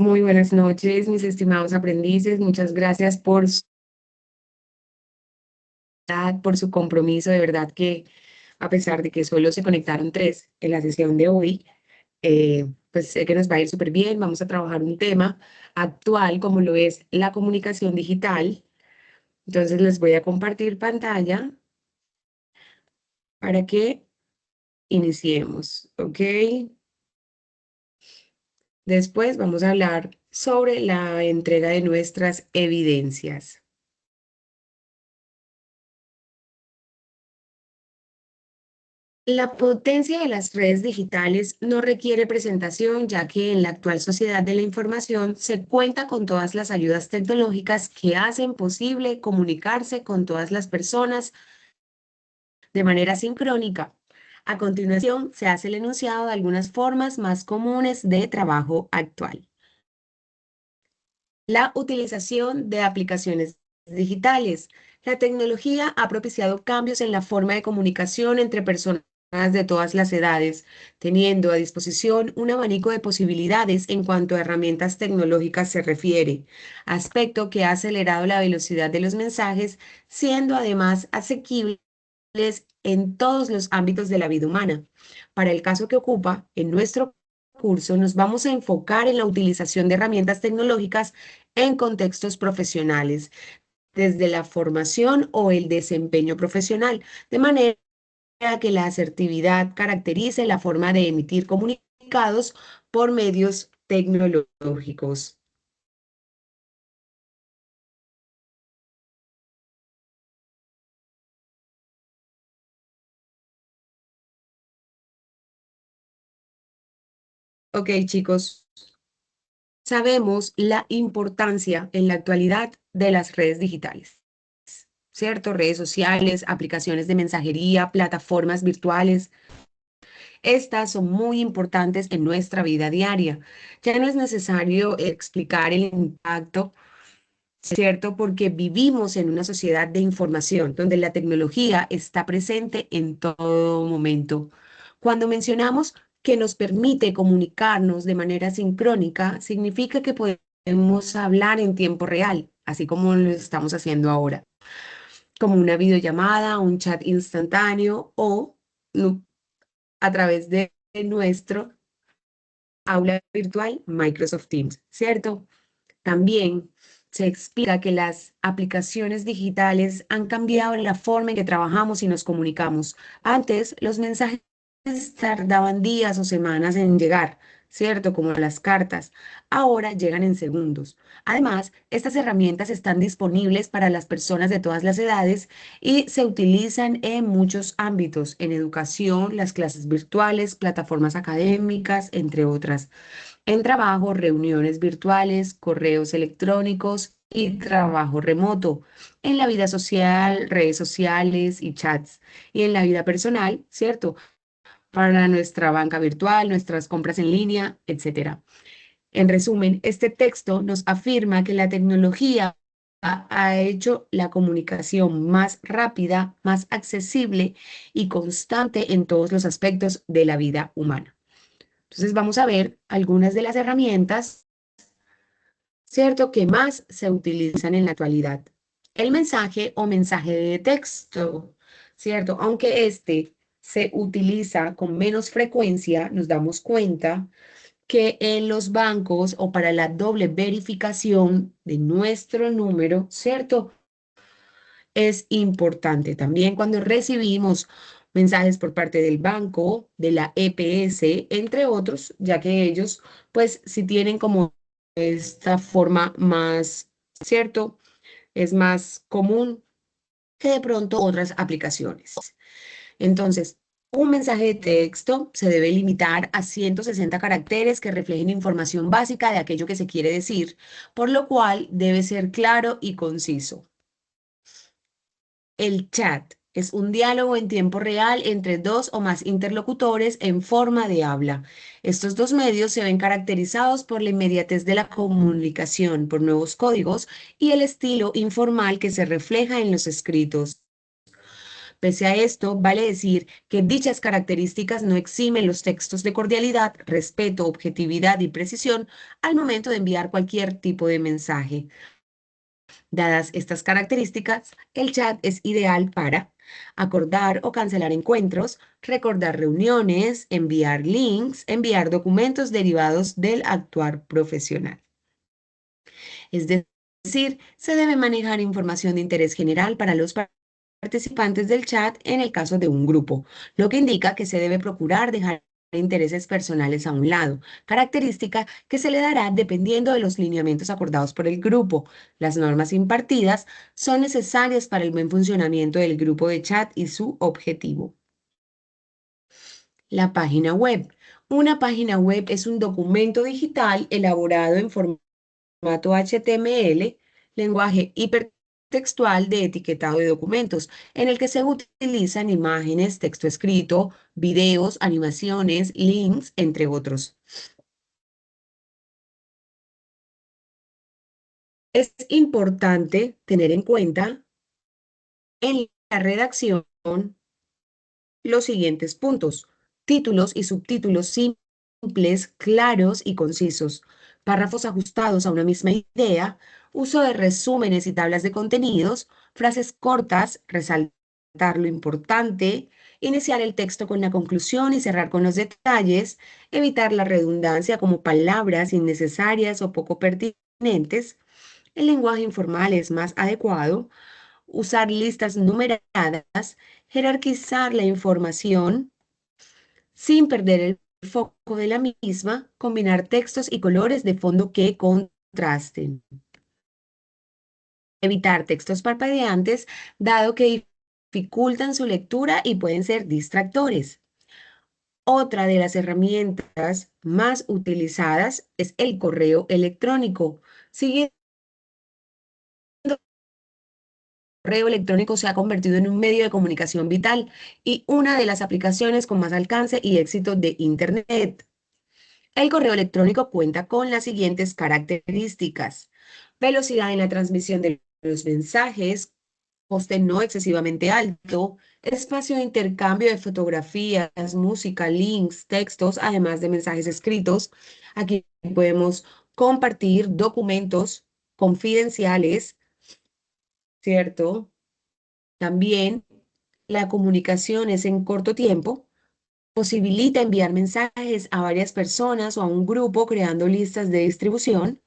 Muy buenas noches, mis estimados aprendices. Muchas gracias por su compromiso. De verdad que a pesar de que solo se conectaron tres en la sesión de hoy, pues sé que nos va a ir súper bien. Vamos a trabajar un tema actual como lo es la comunicación digital. Entonces les voy a compartir pantalla para que iniciemos, ¿ok? Después vamos a hablar sobre la entrega de nuestras evidencias. La potencia de las redes digitales no requiere presentación, ya que en la actual sociedad de la información se cuenta con todas las ayudas tecnológicas que hacen posible comunicarse con todas las personas de manera sincrónica. A continuación, se hace el enunciado de algunas formas más comunes de trabajo actual. La utilización de aplicaciones digitales. La tecnología ha propiciado cambios en la forma de comunicación entre personas de todas las edades, teniendo a disposición un abanico de posibilidades en cuanto a herramientas tecnológicas se refiere, aspecto que ha acelerado la velocidad de los mensajes, siendo además asequibles en todos los ámbitos de la vida humana. Para el caso que ocupa, en nuestro curso nos vamos a enfocar en la utilización de herramientas tecnológicas en contextos profesionales, desde la formación o el desempeño profesional, de manera que la asertividad caracterice la forma de emitir comunicados por medios tecnológicos. Ok, chicos, sabemos la importancia en la actualidad de las redes digitales, ¿cierto? Redes sociales, aplicaciones de mensajería, plataformas virtuales. Estas son muy importantes en nuestra vida diaria. Ya no es necesario explicar el impacto, ¿cierto? Porque vivimos en una sociedad de información donde la tecnología está presente en todo momento. Cuando mencionamos que nos permite comunicarnos de manera sincrónica, significa que podemos hablar en tiempo real, así como lo estamos haciendo ahora, como una videollamada, un chat instantáneo o no, a través de nuestro aula virtual Microsoft Teams, ¿cierto? También se explica que las aplicaciones digitales han cambiado la forma en que trabajamos y nos comunicamos. Antes, los mensajes tardaban días o semanas en llegar, ¿cierto? Como las cartas. Ahora llegan en segundos. Además, estas herramientas están disponibles para las personas de todas las edades y se utilizan en muchos ámbitos, en educación, las clases virtuales, plataformas académicas, entre otras. En trabajo, reuniones virtuales, correos electrónicos y trabajo remoto. En la vida social, redes sociales y chats. Y en la vida personal, ¿cierto? Para nuestra banca virtual, nuestras compras en línea, etcétera. En resumen, este texto nos afirma que la tecnología ha hecho la comunicación más rápida, más accesible y constante en todos los aspectos de la vida humana. Entonces vamos a ver algunas de las herramientas, ¿cierto?, que más se utilizan en la actualidad. El mensaje o mensaje de texto, ¿cierto? Aunque este se utiliza con menos frecuencia, nos damos cuenta que en los bancos o para la doble verificación de nuestro número, ¿cierto? Es importante. También cuando recibimos mensajes por parte del banco, de la EPS, entre otros, ya que ellos, pues, si tienen como esta forma más, ¿cierto? Es más común que de pronto otras aplicaciones. Entonces, un mensaje de texto se debe limitar a 160 caracteres que reflejen información básica de aquello que se quiere decir, por lo cual debe ser claro y conciso. El chat es un diálogo en tiempo real entre dos o más interlocutores en forma de habla. Estos dos medios se ven caracterizados por la inmediatez de la comunicación, por nuevos códigos y el estilo informal que se refleja en los escritos. Pese a esto, vale decir que dichas características no eximen los textos de cordialidad, respeto, objetividad y precisión al momento de enviar cualquier tipo de mensaje. Dadas estas características, el chat es ideal para acordar o cancelar encuentros, recordar reuniones, enviar links, enviar documentos derivados del actuar profesional. Es decir, se debe manejar información de interés general para los participantes del chat en el caso de un grupo, lo que indica que se debe procurar dejar intereses personales a un lado, característica que se le dará dependiendo de los lineamientos acordados por el grupo. Las normas impartidas son necesarias para el buen funcionamiento del grupo de chat y su objetivo. La página web. Una página web es un documento digital elaborado en formato HTML, lenguaje hipertextual de etiquetado de documentos, en el que se utilizan imágenes, texto escrito, videos, animaciones, links, entre otros. Es importante tener en cuenta en la redacción los siguientes puntos: títulos y subtítulos simples, claros y concisos, párrafos ajustados a una misma idea, uso de resúmenes y tablas de contenidos, frases cortas, resaltar lo importante, iniciar el texto con la conclusión y cerrar con los detalles, evitar la redundancia como palabras innecesarias o poco pertinentes. El lenguaje informal es más adecuado. Usar listas numeradas, jerarquizar la información sin perder el foco de la misma, combinar textos y colores de fondo que contrasten. Evitar textos parpadeantes, dado que dificultan su lectura y pueden ser distractores. Otra de las herramientas más utilizadas es el correo electrónico. Siguiendo, correo electrónico se ha convertido en un medio de comunicación vital y una de las aplicaciones con más alcance y éxito de Internet. El correo electrónico cuenta con las siguientes características: velocidad en la transmisión de los mensajes, coste no excesivamente alto, espacio de intercambio de fotografías, música, links, textos, además de mensajes escritos. Aquí podemos compartir documentos confidenciales, ¿cierto? También la comunicación es en corto tiempo, posibilita enviar mensajes a varias personas o a un grupo creando listas de distribución,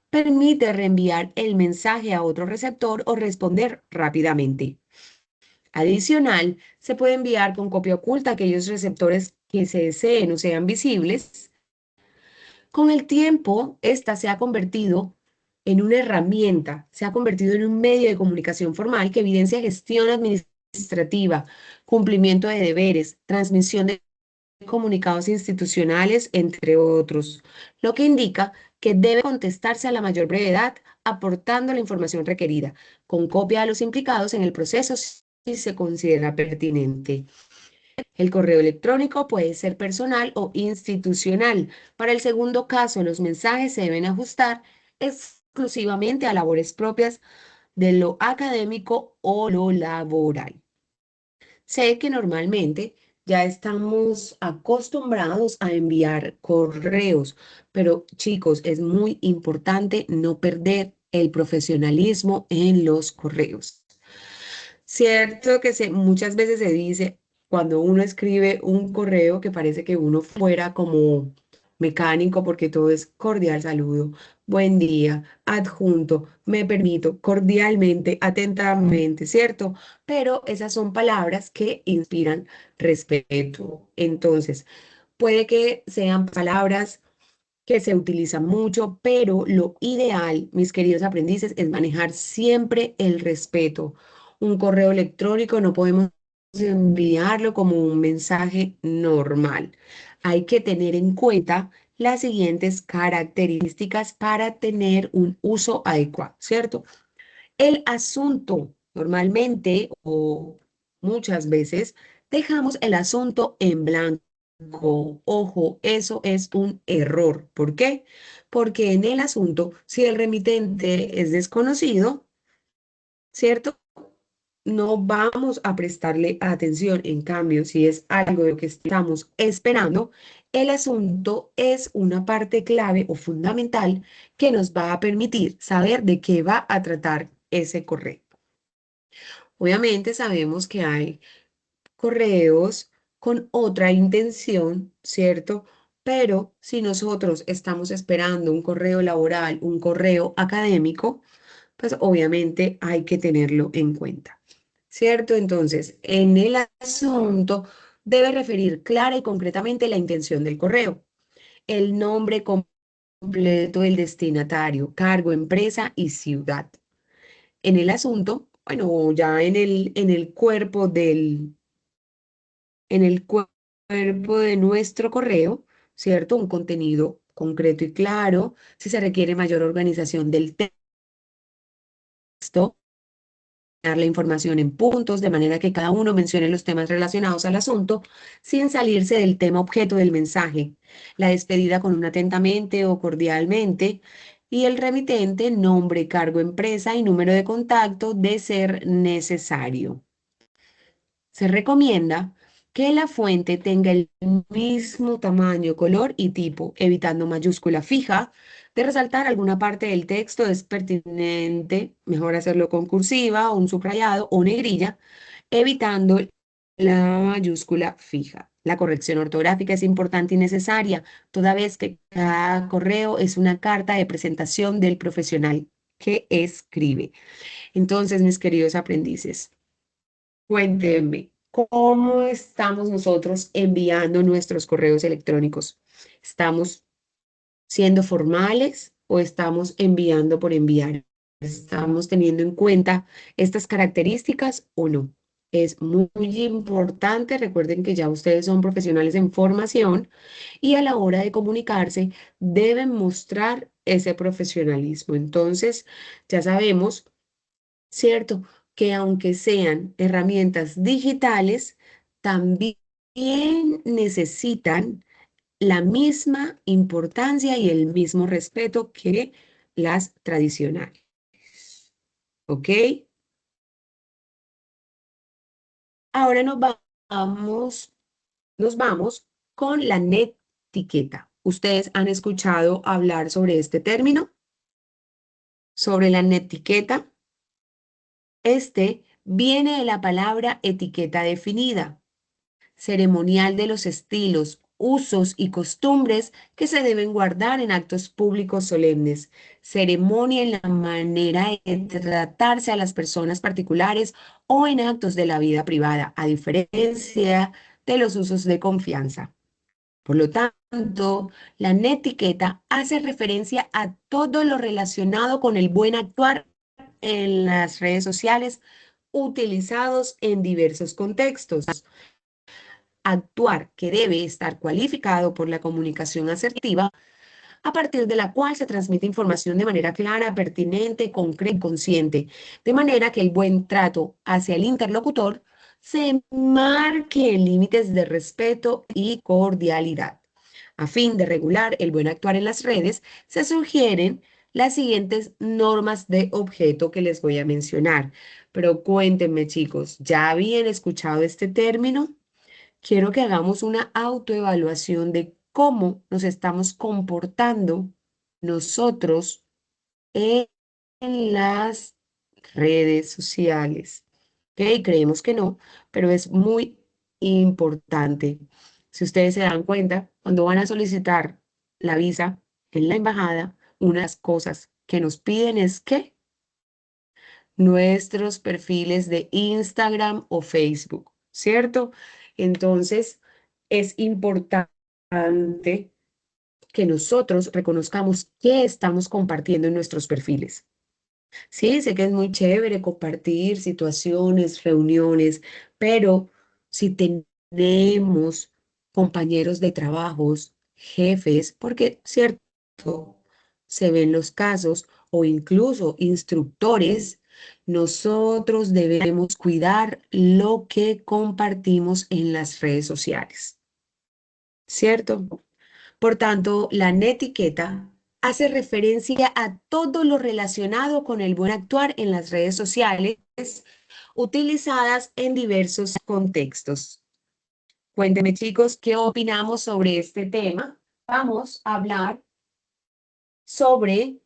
permite reenviar el mensaje a otro receptor o responder rápidamente. Adicional, se puede enviar con copia oculta a aquellos receptores que se deseen o sean visibles. Con el tiempo, esta se ha convertido en una herramienta, se ha convertido en un medio de comunicación formal que evidencia gestión administrativa, cumplimiento de deberes, transmisión de comunicados institucionales, entre otros, lo que indica que debe contestarse a la mayor brevedad, aportando la información requerida, con copia a los implicados en el proceso si se considera pertinente. El correo electrónico puede ser personal o institucional. Para el segundo caso, los mensajes se deben ajustar exclusivamente a labores propias de lo académico o lo laboral. Sé que normalmente ya estamos acostumbrados a enviar correos, pero chicos, es muy importante no perder el profesionalismo en los correos. Cierto que muchas veces se dice cuando uno escribe un correo que parece que uno fuera como mecánico porque todo es cordial saludo, buen día, adjunto, me permito, cordialmente, atentamente, ¿cierto? Pero esas son palabras que inspiran respeto. Entonces, puede que sean palabras que se utilizan mucho, pero lo ideal, mis queridos aprendices, es manejar siempre el respeto. Un correo electrónico no podemos enviarlo como un mensaje normal. Hay que tener en cuenta las siguientes características para tener un uso adecuado, ¿cierto? El asunto, normalmente o muchas veces, dejamos el asunto en blanco. Ojo, eso es un error. ¿Por qué? Porque en el asunto, si el remitente es desconocido, ¿cierto? no vamos a prestarle atención. En cambio, si es algo de lo que estamos esperando, el asunto es una parte clave o fundamental que nos va a permitir saber de qué va a tratar ese correo. Obviamente sabemos que hay correos con otra intención, ¿cierto? Pero si nosotros estamos esperando un correo laboral, un correo académico, pues obviamente hay que tenerlo en cuenta, ¿cierto? Entonces, en el asunto debe referir clara y concretamente la intención del correo, el nombre completo del destinatario, cargo, empresa y ciudad. En el asunto, bueno, ya en el cuerpo cuerpo de nuestro correo, ¿cierto? Un contenido concreto y claro. Si se requiere mayor organización del texto, dar la información en puntos, de manera que cada uno mencione los temas relacionados al asunto, sin salirse del tema objeto del mensaje. La despedida con un atentamente o cordialmente. Y el remitente, nombre, cargo, empresa y número de contacto de ser necesario. Se recomienda que la fuente tenga el mismo tamaño, color y tipo, evitando mayúscula fija. De resaltar alguna parte del texto es pertinente, mejor hacerlo con cursiva, un subrayado o negrilla, evitando la mayúscula fija. La corrección ortográfica es importante y necesaria, toda vez que cada correo es una carta de presentación del profesional que escribe. Entonces, mis queridos aprendices, cuéntenme, ¿cómo estamos nosotros enviando nuestros correos electrónicos? ¿Estamos siendo formales o estamos enviando por enviar? ¿Estamos teniendo en cuenta estas características o no? Es muy importante, recuerden que ya ustedes son profesionales en formación y a la hora de comunicarse deben mostrar ese profesionalismo. Entonces, ya sabemos, ¿cierto? Que aunque sean herramientas digitales, también necesitan la misma importancia y el mismo respeto que las tradicionales. ¿Ok? Ahora vamos, nos vamos con la netiqueta. ¿Ustedes han escuchado hablar sobre este término? Sobre la netiqueta. Este viene de la palabra etiqueta definida, ceremonial de los estilos, usos y costumbres que se deben guardar en actos públicos solemnes, ceremonia en la manera de tratarse a las personas particulares o en actos de la vida privada, a diferencia de los usos de confianza. Por lo tanto, la netiqueta hace referencia a todo lo relacionado con el buen actuar en las redes sociales utilizados en diversos contextos. Actuar que debe estar cualificado por la comunicación asertiva, a partir de la cual se transmite información de manera clara, pertinente, concreta y consciente, de manera que el buen trato hacia el interlocutor se marque en límites de respeto y cordialidad. A fin de regular el buen actuar en las redes, se sugieren las siguientes normas de objeto que les voy a mencionar. Pero cuéntenme, chicos, ¿ya habían escuchado este término? Quiero que hagamos una autoevaluación de cómo nos estamos comportando nosotros en las redes sociales. ¿Ok? Creemos que no, pero es muy importante. Si ustedes se dan cuenta, cuando van a solicitar la visa en la embajada, unas cosas que nos piden es que nuestros perfiles de Instagram o Facebook, ¿cierto? Entonces, es importante que nosotros reconozcamos qué estamos compartiendo en nuestros perfiles. Sí, sé que es muy chévere compartir situaciones, reuniones, pero si tenemos compañeros de trabajos, jefes, porque, cierto, se ven los casos, o incluso instructores, nosotros debemos cuidar lo que compartimos en las redes sociales, ¿cierto? Por tanto, la netiqueta hace referencia a todo lo relacionado con el buen actuar en las redes sociales utilizadas en diversos contextos. Cuéntenme, chicos, ¿qué opinamos sobre este tema? Vamos a hablar sobre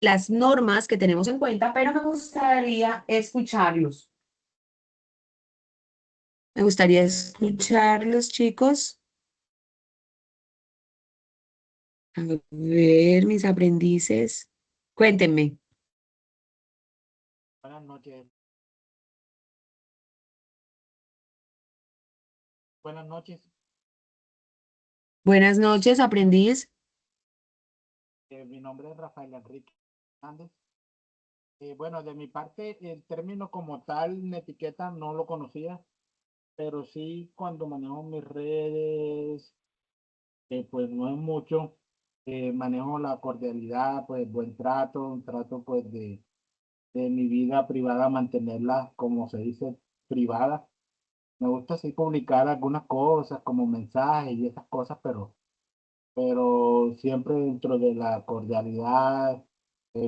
las normas que tenemos en cuenta, pero me gustaría escucharlos. Me gustaría escucharlos, chicos. A ver, mis aprendices. Cuéntenme. Buenas noches. Buenas noches. Buenas noches, aprendiz. Mi nombre es Rafael Enrique Hernández. Bueno, de mi parte, el término como tal, una etiqueta, no lo conocía, pero sí cuando manejo mis redes, pues no es mucho. Manejo la cordialidad, pues buen trato, un trato pues de mi vida privada, mantenerla, como se dice, privada. Me gusta así publicar algunas cosas como mensajes y esas cosas, pero siempre dentro de la cordialidad,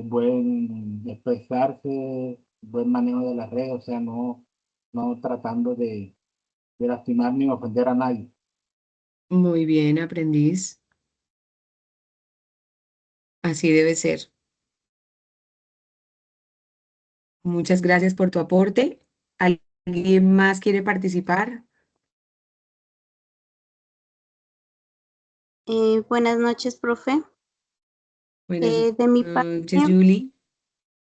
buen expresarse, buen manejo de las redes, o sea, no tratando de lastimar ni ofender a nadie. Muy bien, aprendiz. Así debe ser. Muchas gracias por tu aporte. ¿Alguien más quiere participar? Buenas noches, profe. Buenas De mi parte, noches, Julie.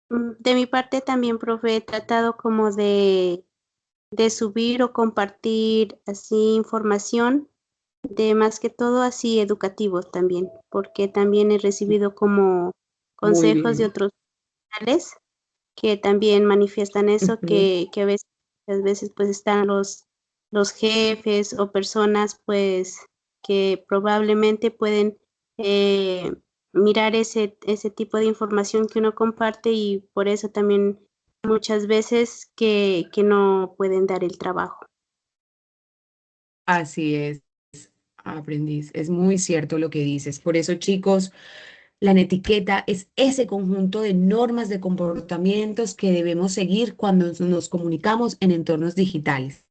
de mi parte también, profe, he tratado como de subir o compartir así información, de más que todo así educativos también, porque también he recibido como Muy consejos de bien. otros canales que también manifiestan eso, Ujú. que a veces pues están los jefes o personas pues que probablemente pueden eh, mirar ese tipo de información que uno comparte y por eso también muchas veces que no pueden dar el trabajo. Así es, aprendiz. Es muy cierto lo que dices. Por eso, chicos, la etiqueta es ese conjunto de normas de comportamientos que debemos seguir cuando nos comunicamos en entornos digitales.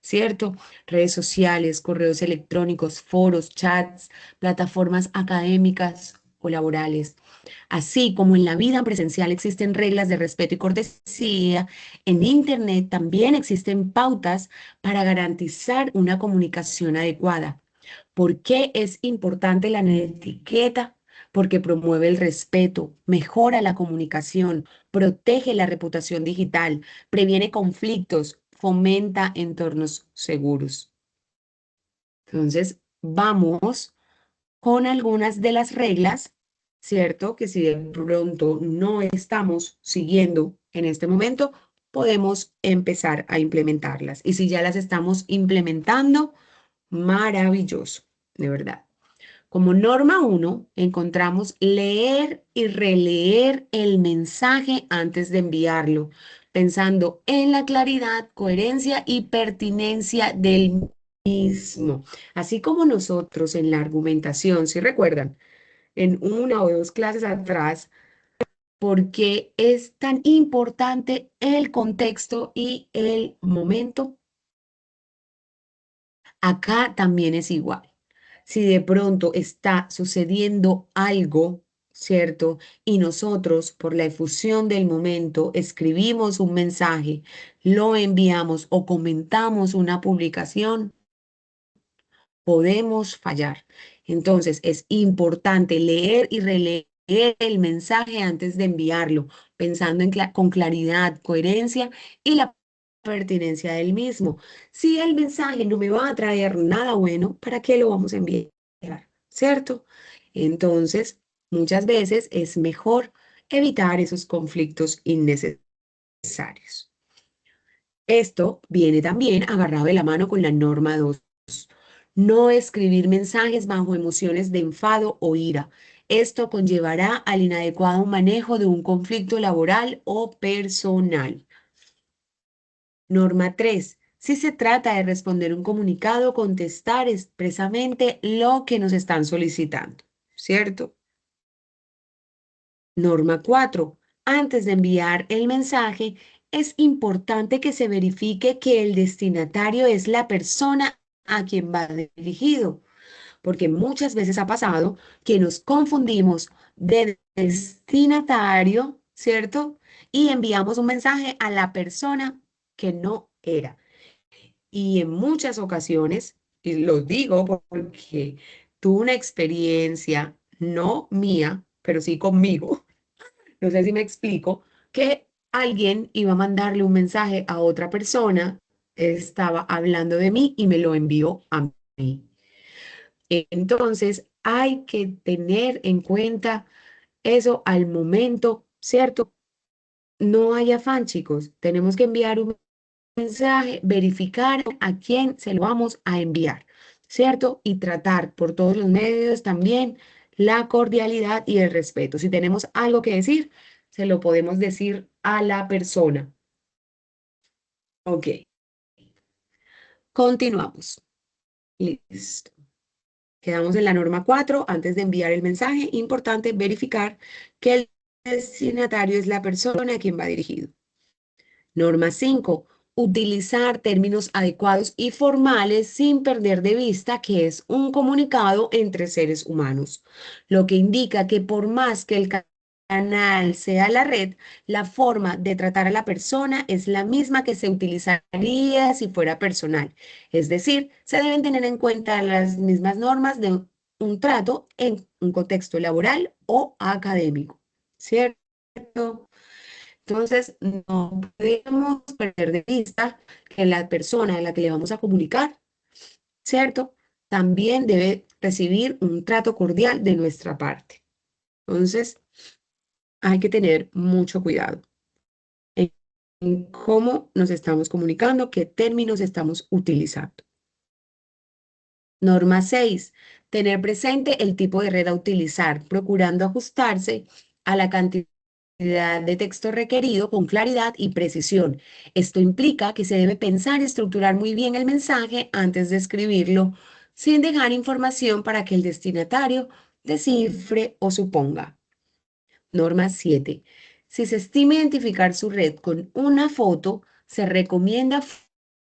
¿Cierto? Redes sociales, correos electrónicos, foros, chats, plataformas académicas o laborales. Así como en la vida presencial existen reglas de respeto y cortesía, en Internet también existen pautas para garantizar una comunicación adecuada. ¿Por qué es importante la etiqueta? Porque promueve el respeto, mejora la comunicación, protege la reputación digital, previene conflictos, fomenta entornos seguros. Entonces, vamos con algunas de las reglas, ¿cierto? Que si de pronto no estamos siguiendo en este momento, podemos empezar a implementarlas. Y si ya las estamos implementando, maravilloso, de verdad. Como norma uno, encontramos leer y releer el mensaje antes de enviarlo, pensando en la claridad, coherencia y pertinencia del mismo. Así como nosotros en la argumentación, si recuerdan, en una o dos clases atrás, porque es tan importante el contexto y el momento. Acá también es igual. Si de pronto está sucediendo algo, ¿cierto? Y nosotros, por la efusión del momento, escribimos un mensaje, lo enviamos o comentamos una publicación, podemos fallar. Entonces, es importante leer y releer el mensaje antes de enviarlo, pensando con claridad, coherencia y la pertinencia del mismo. Si el mensaje no me va a traer nada bueno, ¿para qué lo vamos a enviar? ¿Cierto? Entonces, muchas veces es mejor evitar esos conflictos innecesarios. Esto viene también agarrado de la mano con la norma 2. No escribir mensajes bajo emociones de enfado o ira. Esto conllevará al inadecuado manejo de un conflicto laboral o personal. Norma 3. Si se trata de responder un comunicado, contestar expresamente lo que nos están solicitando, ¿cierto? Norma 4. Antes de enviar el mensaje, es importante que se verifique que el destinatario es la persona a quien va dirigido, porque muchas veces ha pasado que nos confundimos de destinatario, ¿cierto? Y enviamos un mensaje a la persona que no era. Y en muchas ocasiones, y lo digo porque tuve una experiencia, no mía, pero sí conmigo, no sé si me explico, que alguien iba a mandarle un mensaje a otra persona, estaba hablando de mí y me lo envió a mí. Entonces, hay que tener en cuenta eso al momento, ¿cierto? No hay afán, chicos. Tenemos que enviar un mensaje, verificar a quién se lo vamos a enviar, ¿cierto? Y tratar por todos los medios también la cordialidad y el respeto. Si tenemos algo que decir, se lo podemos decir a la persona. Ok, continuamos. Listo. Quedamos en la norma 4. Antes de enviar el mensaje, importante verificar que el destinatario es la persona a quien va dirigido. Norma 5. Utilizar términos adecuados y formales sin perder de vista que es un comunicado entre seres humanos, lo que indica que por más que el canal sea la red, la forma de tratar a la persona es la misma que se utilizaría si fuera personal. Es decir, se deben tener en cuenta las mismas normas de un trato en un contexto laboral o académico, ¿cierto? Entonces, no podemos perder de vista que la persona a la que le vamos a comunicar, ¿cierto? También debe recibir un trato cordial de nuestra parte. Entonces, hay que tener mucho cuidado en cómo nos estamos comunicando, qué términos estamos utilizando. Norma 6. Tener presente el tipo de red a utilizar, procurando ajustarse a la cantidad de texto requerido con claridad y precisión. Esto implica que se debe pensar y estructurar muy bien el mensaje antes de escribirlo, sin dejar información para que el destinatario descifre o suponga. Norma 7. Si se estima identificar su red con una foto, se recomienda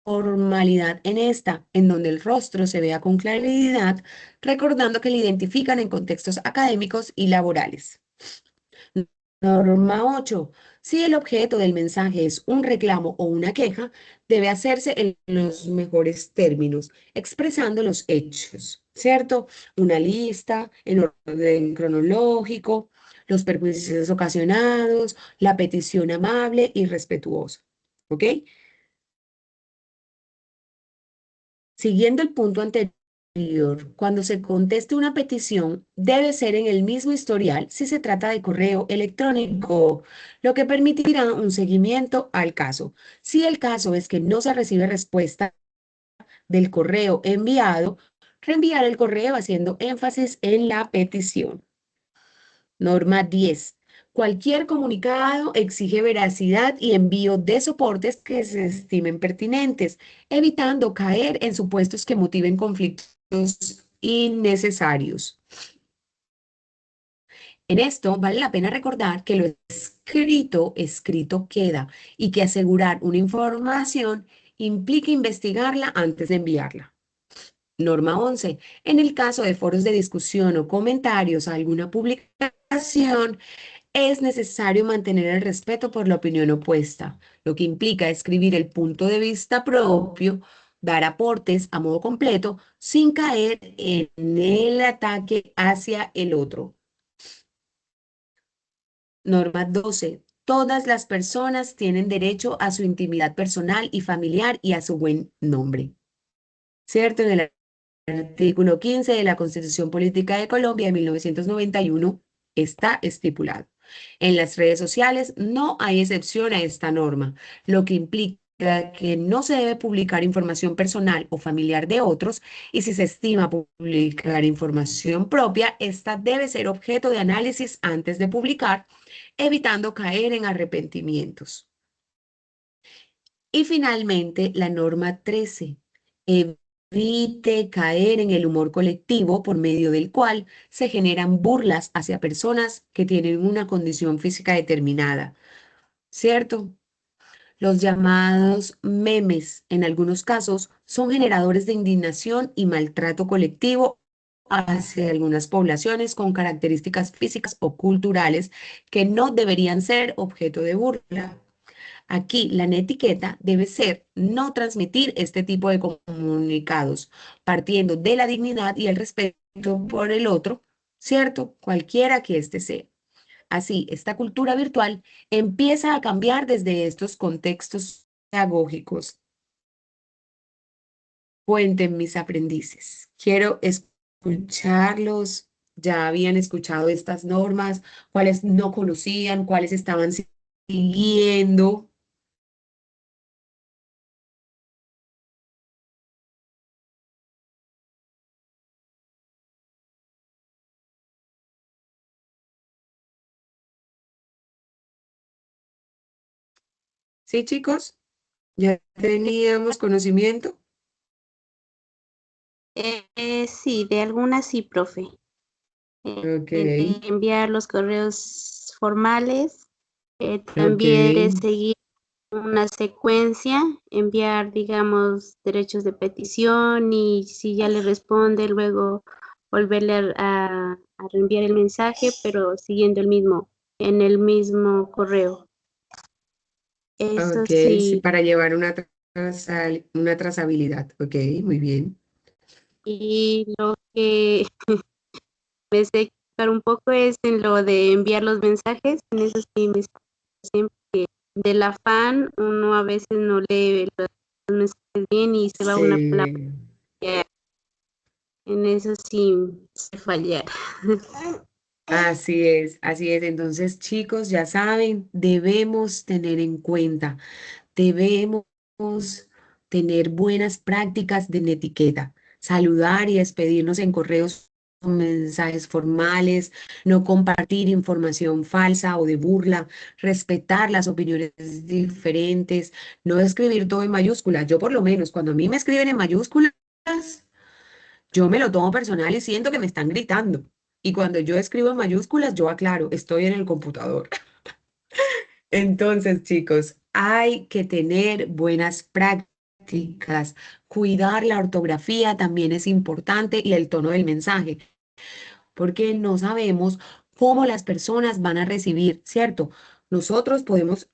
formalidad en esta, en donde el rostro se vea con claridad, recordando que le identifican en contextos académicos y laborales. Norma 8. Si el objeto del mensaje es un reclamo o una queja, debe hacerse en los mejores términos, expresando los hechos, ¿cierto? Una lista en orden cronológico, los perjuicios ocasionados, la petición amable y respetuosa, ¿ok? Siguiendo el punto anterior, cuando se conteste una petición, debe ser en el mismo historial si se trata de correo electrónico, lo que permitirá un seguimiento al caso. Si el caso es que no se recibe respuesta del correo enviado, reenviar el correo haciendo énfasis en la petición. Norma 10. Cualquier comunicado exige veracidad y envío de soportes que se estimen pertinentes, evitando caer en supuestos que motiven conflictos innecesarios. En esto vale la pena recordar que lo escrito, escrito queda y que asegurar una información implica investigarla antes de enviarla. Norma 11. En el caso de foros de discusión o comentarios a alguna publicación, es necesario mantener el respeto por la opinión opuesta, lo que implica escribir el punto de vista propio, dar aportes a modo completo, sin caer en el ataque hacia el otro. Norma 12. Todas las personas tienen derecho a su intimidad personal y familiar y a su buen nombre. ¿Cierto? En el artículo 15 de la Constitución Política de Colombia de 1991 está estipulado. En las redes sociales no hay excepción a esta norma, lo que implica que no se debe publicar información personal o familiar de otros y si se estima publicar información propia, esta debe ser objeto de análisis antes de publicar, evitando caer en arrepentimientos. Y finalmente, la norma 13. Evite caer en el humor colectivo por medio del cual se generan burlas hacia personas que tienen una condición física determinada, ¿cierto? Los llamados memes, en algunos casos, son generadores de indignación y maltrato colectivo hacia algunas poblaciones con características físicas o culturales que no deberían ser objeto de burla. Aquí la etiqueta debe ser no transmitir este tipo de comunicados, partiendo de la dignidad y el respeto por el otro, ¿cierto? Cualquiera que éste sea. Así, esta cultura virtual empieza a cambiar desde estos contextos pedagógicos. Cuenten mis aprendices. Quiero escucharlos. Ya habían escuchado estas normas, cuáles no conocían, cuáles estaban siguiendo. ¿Sí, chicos? ¿Ya teníamos conocimiento? Sí, de algunas sí, profe. Ok, De enviar los correos formales, ok, también de seguir una secuencia, enviar, digamos, derechos de petición y si ya le responde, luego volverle a reenviar el mensaje, pero siguiendo en el mismo correo. Eso ok, sí, sí, para llevar una trazabilidad. Ok, muy bien. y lo que me sé equivocar un poco es en lo de enviar los mensajes, en eso sí me sé siempre que del afán uno a veces no lee los mensajes bien y se va una palabra. Sí. En eso sí sé fallar. Así es, así es. Entonces, chicos, ya saben, debemos tener en cuenta, debemos tener buenas prácticas de etiqueta, saludar y despedirnos en correos o mensajes formales, no compartir información falsa o de burla, respetar las opiniones diferentes, no escribir todo en mayúsculas. Yo por lo menos, cuando a mí me escriben en mayúsculas, yo me lo tomo personal y siento que me están gritando. Y cuando yo escribo en mayúsculas, yo aclaro, estoy en el computador. Entonces, chicos, hay que tener buenas prácticas. Cuidar la ortografía también es importante y el tono del mensaje, porque no sabemos cómo las personas van a recibir, ¿cierto? Nosotros podemos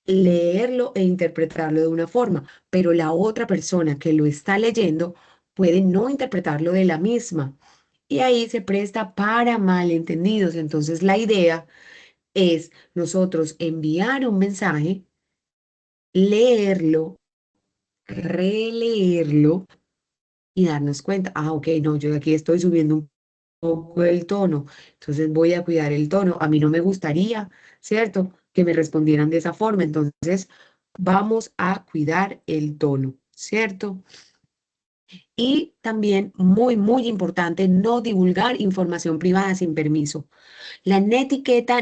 leerlo e interpretarlo de una forma, pero la otra persona que lo está leyendo puede no interpretarlo de la misma. Y ahí se presta para malentendidos. Entonces, la idea es nosotros enviar un mensaje, leerlo, releerlo y darnos cuenta, ah, ok, no, yo aquí estoy subiendo un poco el tono, entonces voy a cuidar el tono. A mí no me gustaría, ¿cierto? Que me respondieran de esa forma, entonces vamos a cuidar el tono, ¿cierto? Y también, muy importante, no divulgar información privada sin permiso. La netiqueta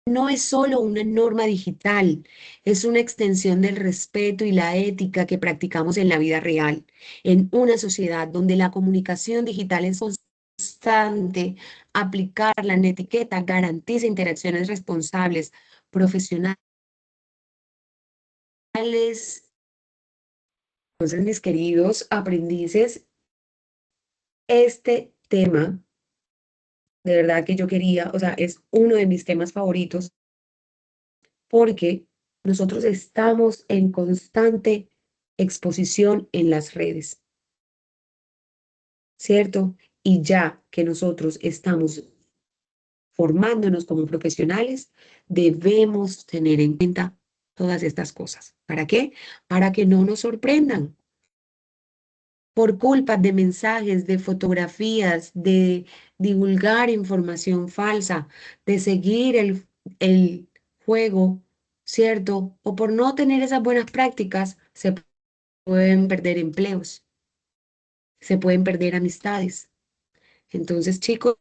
no es solo una norma digital, es una extensión del respeto y la ética que practicamos en la vida real. En una sociedad donde la comunicación digital es constante, aplicar la etiqueta garantiza interacciones responsables, profesionales. Entonces, mis queridos aprendices, este tema, de verdad que yo quería, o sea, es uno de mis temas favoritos porque nosotros estamos en constante exposición en las redes, ¿cierto? Y ya que nosotros estamos formándonos como profesionales, debemos tener en cuenta todas estas cosas. ¿Para qué? Para que no nos sorprendan por culpa de mensajes, de fotografías, de divulgar información falsa, de seguir el juego, ¿cierto? O por no tener esas buenas prácticas, se pueden perder empleos, se pueden perder amistades. Entonces, chicos,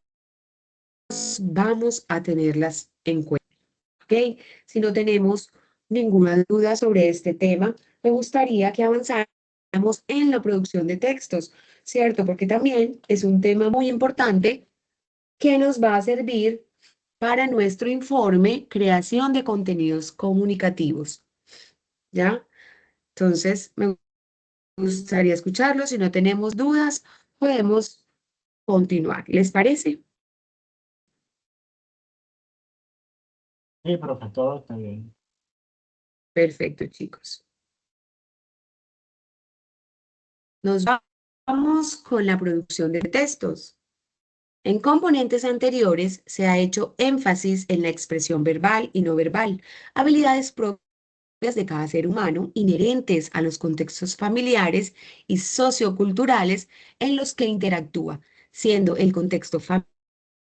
vamos a tenerlas en cuenta, ¿ok? Si no tenemos ninguna duda sobre este tema, me gustaría que avanzáramos en la producción de textos, ¿cierto? Porque también es un tema muy importante que nos va a servir para nuestro informe, creación de contenidos comunicativos. ¿ya? Entonces, me gustaría escucharlo. Si no tenemos dudas, podemos continuar. ¿Les parece? Sí, profe, todo está bien. Perfecto, chicos. Nos vamos con la producción de textos. En componentes anteriores se ha hecho énfasis en la expresión verbal y no verbal, habilidades propias de cada ser humano, inherentes a los contextos familiares y socioculturales en los que interactúa, siendo el contexto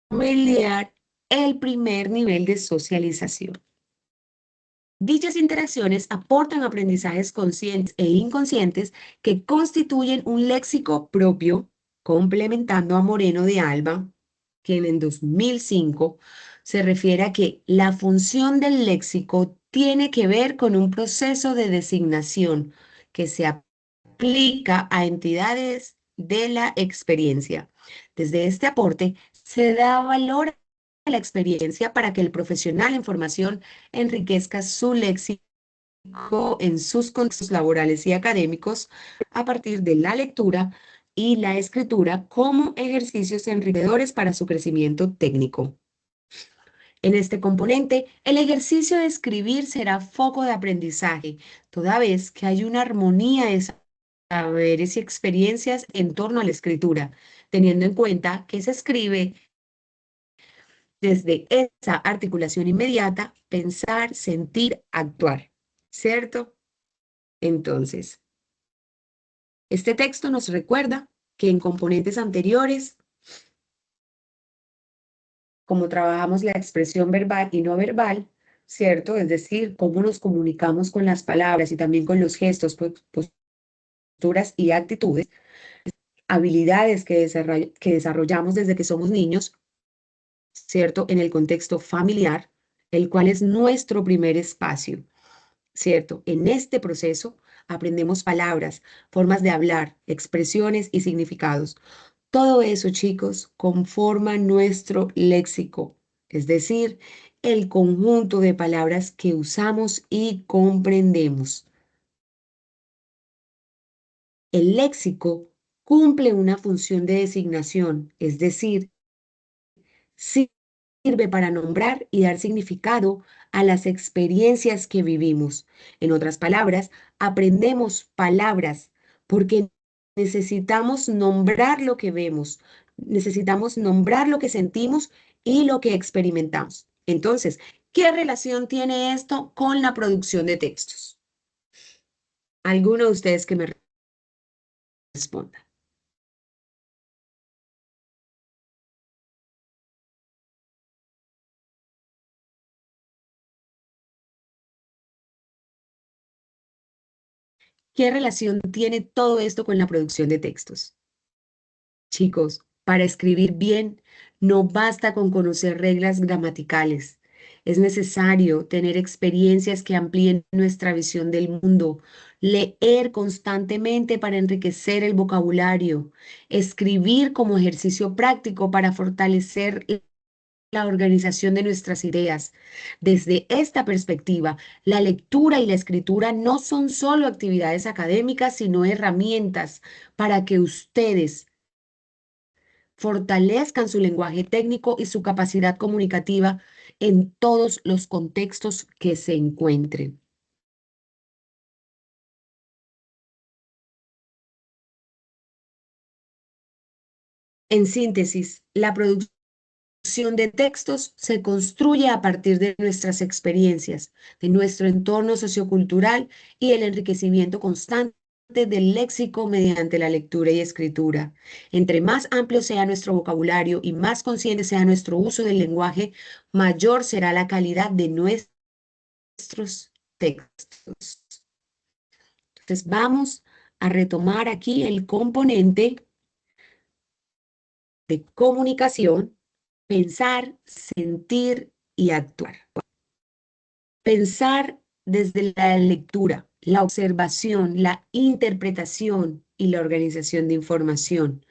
familiar el primer nivel de socialización. Dichas interacciones aportan aprendizajes conscientes e inconscientes que constituyen un léxico propio, complementando a Moreno de Alba, quien en 2005 se refiere a que la función del léxico tiene que ver con un proceso de designación que se aplica a entidades de la experiencia. Desde este aporte se da valor a la experiencia para que el profesional en formación enriquezca su léxico en sus contextos laborales y académicos a partir de la lectura y la escritura como ejercicios enriquecedores para su crecimiento técnico. En este componente, el ejercicio de escribir será foco de aprendizaje, toda vez que hay una armonía de saberes y experiencias en torno a la escritura, teniendo en cuenta que se escribe desde esa articulación inmediata, pensar, sentir, actuar, ¿cierto? Entonces, este texto nos recuerda que en componentes anteriores, como trabajamos la expresión verbal y no verbal, ¿cierto? Es decir, cómo nos comunicamos con las palabras y también con los gestos, posturas y actitudes, habilidades que desarrollamos desde que somos niños, ¿cierto? En el contexto familiar, el cual es nuestro primer espacio. ¿Cierto? En este proceso aprendemos palabras, formas de hablar, expresiones y significados. Todo eso, chicos, conforma nuestro léxico, es decir, el conjunto de palabras que usamos y comprendemos. El léxico cumple una función de designación, es decir, sirve para nombrar y dar significado a las experiencias que vivimos. En otras palabras, aprendemos palabras porque necesitamos nombrar lo que vemos, necesitamos nombrar lo que sentimos y lo que experimentamos. Entonces, ¿qué relación tiene esto con la producción de textos? ¿Alguno de ustedes que me responda? ¿Qué relación tiene todo esto con la producción de textos? Chicos, para escribir bien no basta con conocer reglas gramaticales. Es necesario tener experiencias que amplíen nuestra visión del mundo, leer constantemente para enriquecer el vocabulario, escribir como ejercicio práctico para fortalecer la organización de nuestras ideas. Desde esta perspectiva, la lectura y la escritura no son solo actividades académicas, sino herramientas para que ustedes fortalezcan su lenguaje técnico y su capacidad comunicativa en todos los contextos que se encuentren. En síntesis, la producción de textos se construye a partir de nuestras experiencias, de nuestro entorno sociocultural y el enriquecimiento constante del léxico mediante la lectura y escritura. Entre más amplio sea nuestro vocabulario y más consciente sea nuestro uso del lenguaje, mayor será la calidad de nuestros textos. Entonces vamos a retomar aquí el componente de comunicación, pensar, sentir y actuar. Pensar desde la lectura, la observación, la interpretación y la organización de información.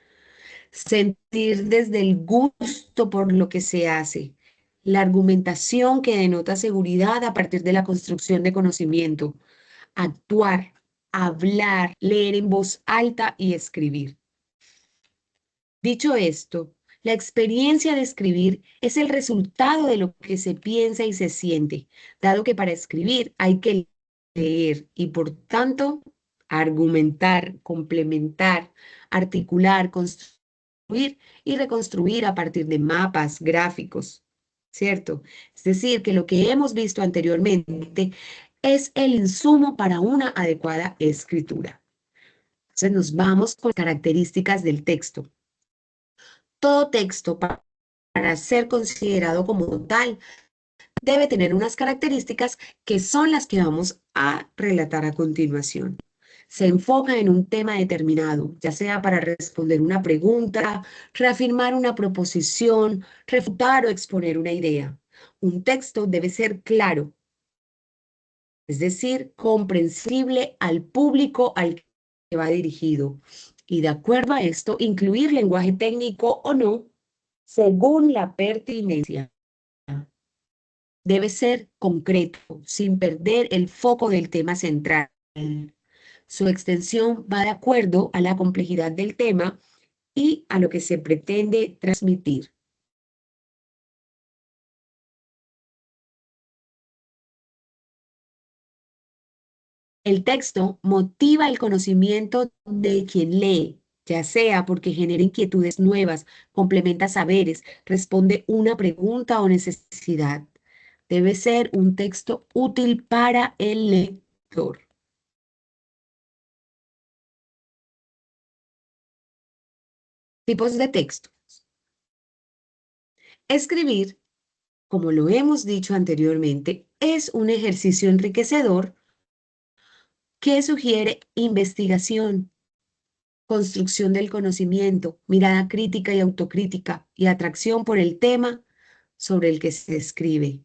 Sentir desde el gusto por lo que se hace. La argumentación que denota seguridad a partir de la construcción de conocimiento. actuar, hablar, leer en voz alta y escribir. Dicho esto, la experiencia de escribir es el resultado de lo que se piensa y se siente, dado que para escribir hay que leer y por tanto argumentar, complementar, articular, construir y reconstruir a partir de mapas, gráficos, ¿cierto? Es decir, que lo que hemos visto anteriormente es el insumo para una adecuada escritura. Entonces nos vamos con características del texto. Todo texto para ser considerado como tal debe tener unas características que son las que vamos a relatar a continuación. Se enfoca en un tema determinado, ya sea para responder una pregunta, reafirmar una proposición, refutar o exponer una idea. Un texto debe ser claro, es decir, comprensible al público al que va dirigido. Y de acuerdo a esto, incluir lenguaje técnico o no, según la pertinencia. Debe ser concreto, sin perder el foco del tema central. Su extensión va de acuerdo a la complejidad del tema y a lo que se pretende transmitir. El texto motiva el conocimiento de quien lee, ya sea porque genera inquietudes nuevas, complementa saberes, responde una pregunta o necesidad. Debe ser un texto útil para el lector. Tipos de texto. Escribir, como lo hemos dicho anteriormente, es un ejercicio enriquecedor que sugiere investigación, construcción del conocimiento, mirada crítica y autocrítica y atracción por el tema sobre el que se escribe.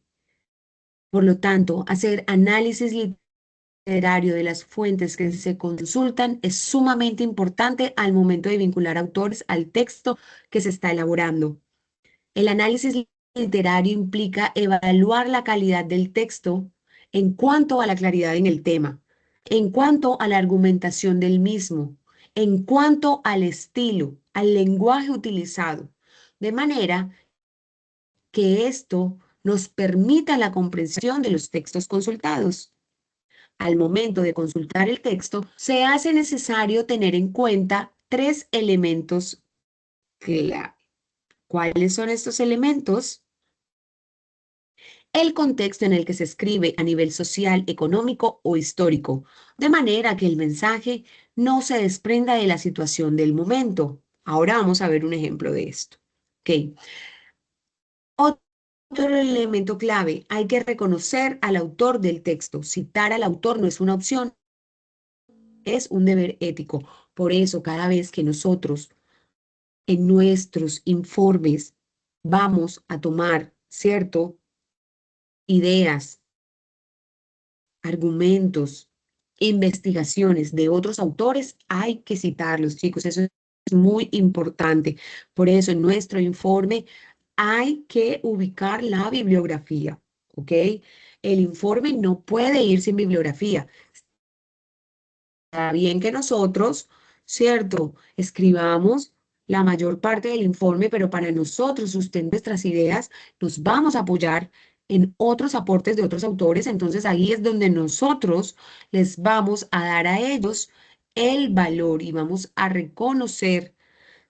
Por lo tanto, hacer análisis literario de las fuentes que se consultan es sumamente importante al momento de vincular autores al texto que se está elaborando. El análisis literario implica evaluar la calidad del texto en cuanto a la claridad en el tema, en cuanto a la argumentación del mismo, en cuanto al estilo, al lenguaje utilizado, de manera que esto nos permita la comprensión de los textos consultados. Al momento de consultar el texto, se hace necesario tener en cuenta tres elementos clave. ¿Cuáles son estos elementos? El contexto en el que se escribe a nivel social, económico o histórico, de manera que el mensaje no se desprenda de la situación del momento. Ahora vamos a ver un ejemplo de esto. Ok. Otro elemento clave, hay que reconocer al autor del texto. Citar al autor no es una opción, es un deber ético. Por eso, cada vez que nosotros en nuestros informes vamos a tomar, ¿cierto? Ideas, argumentos, investigaciones de otros autores, hay que citarlos, chicos. Eso es muy importante. Por eso en nuestro informe hay que ubicar la bibliografía, ¿ok? El informe no puede ir sin bibliografía. Está bien que nosotros, ¿cierto? Escribamos la mayor parte del informe, pero para nosotros sustentar nuestras ideas, nos vamos a apoyar en otros aportes de otros autores. Entonces ahí es donde nosotros les vamos a dar a ellos el valor y vamos a reconocer,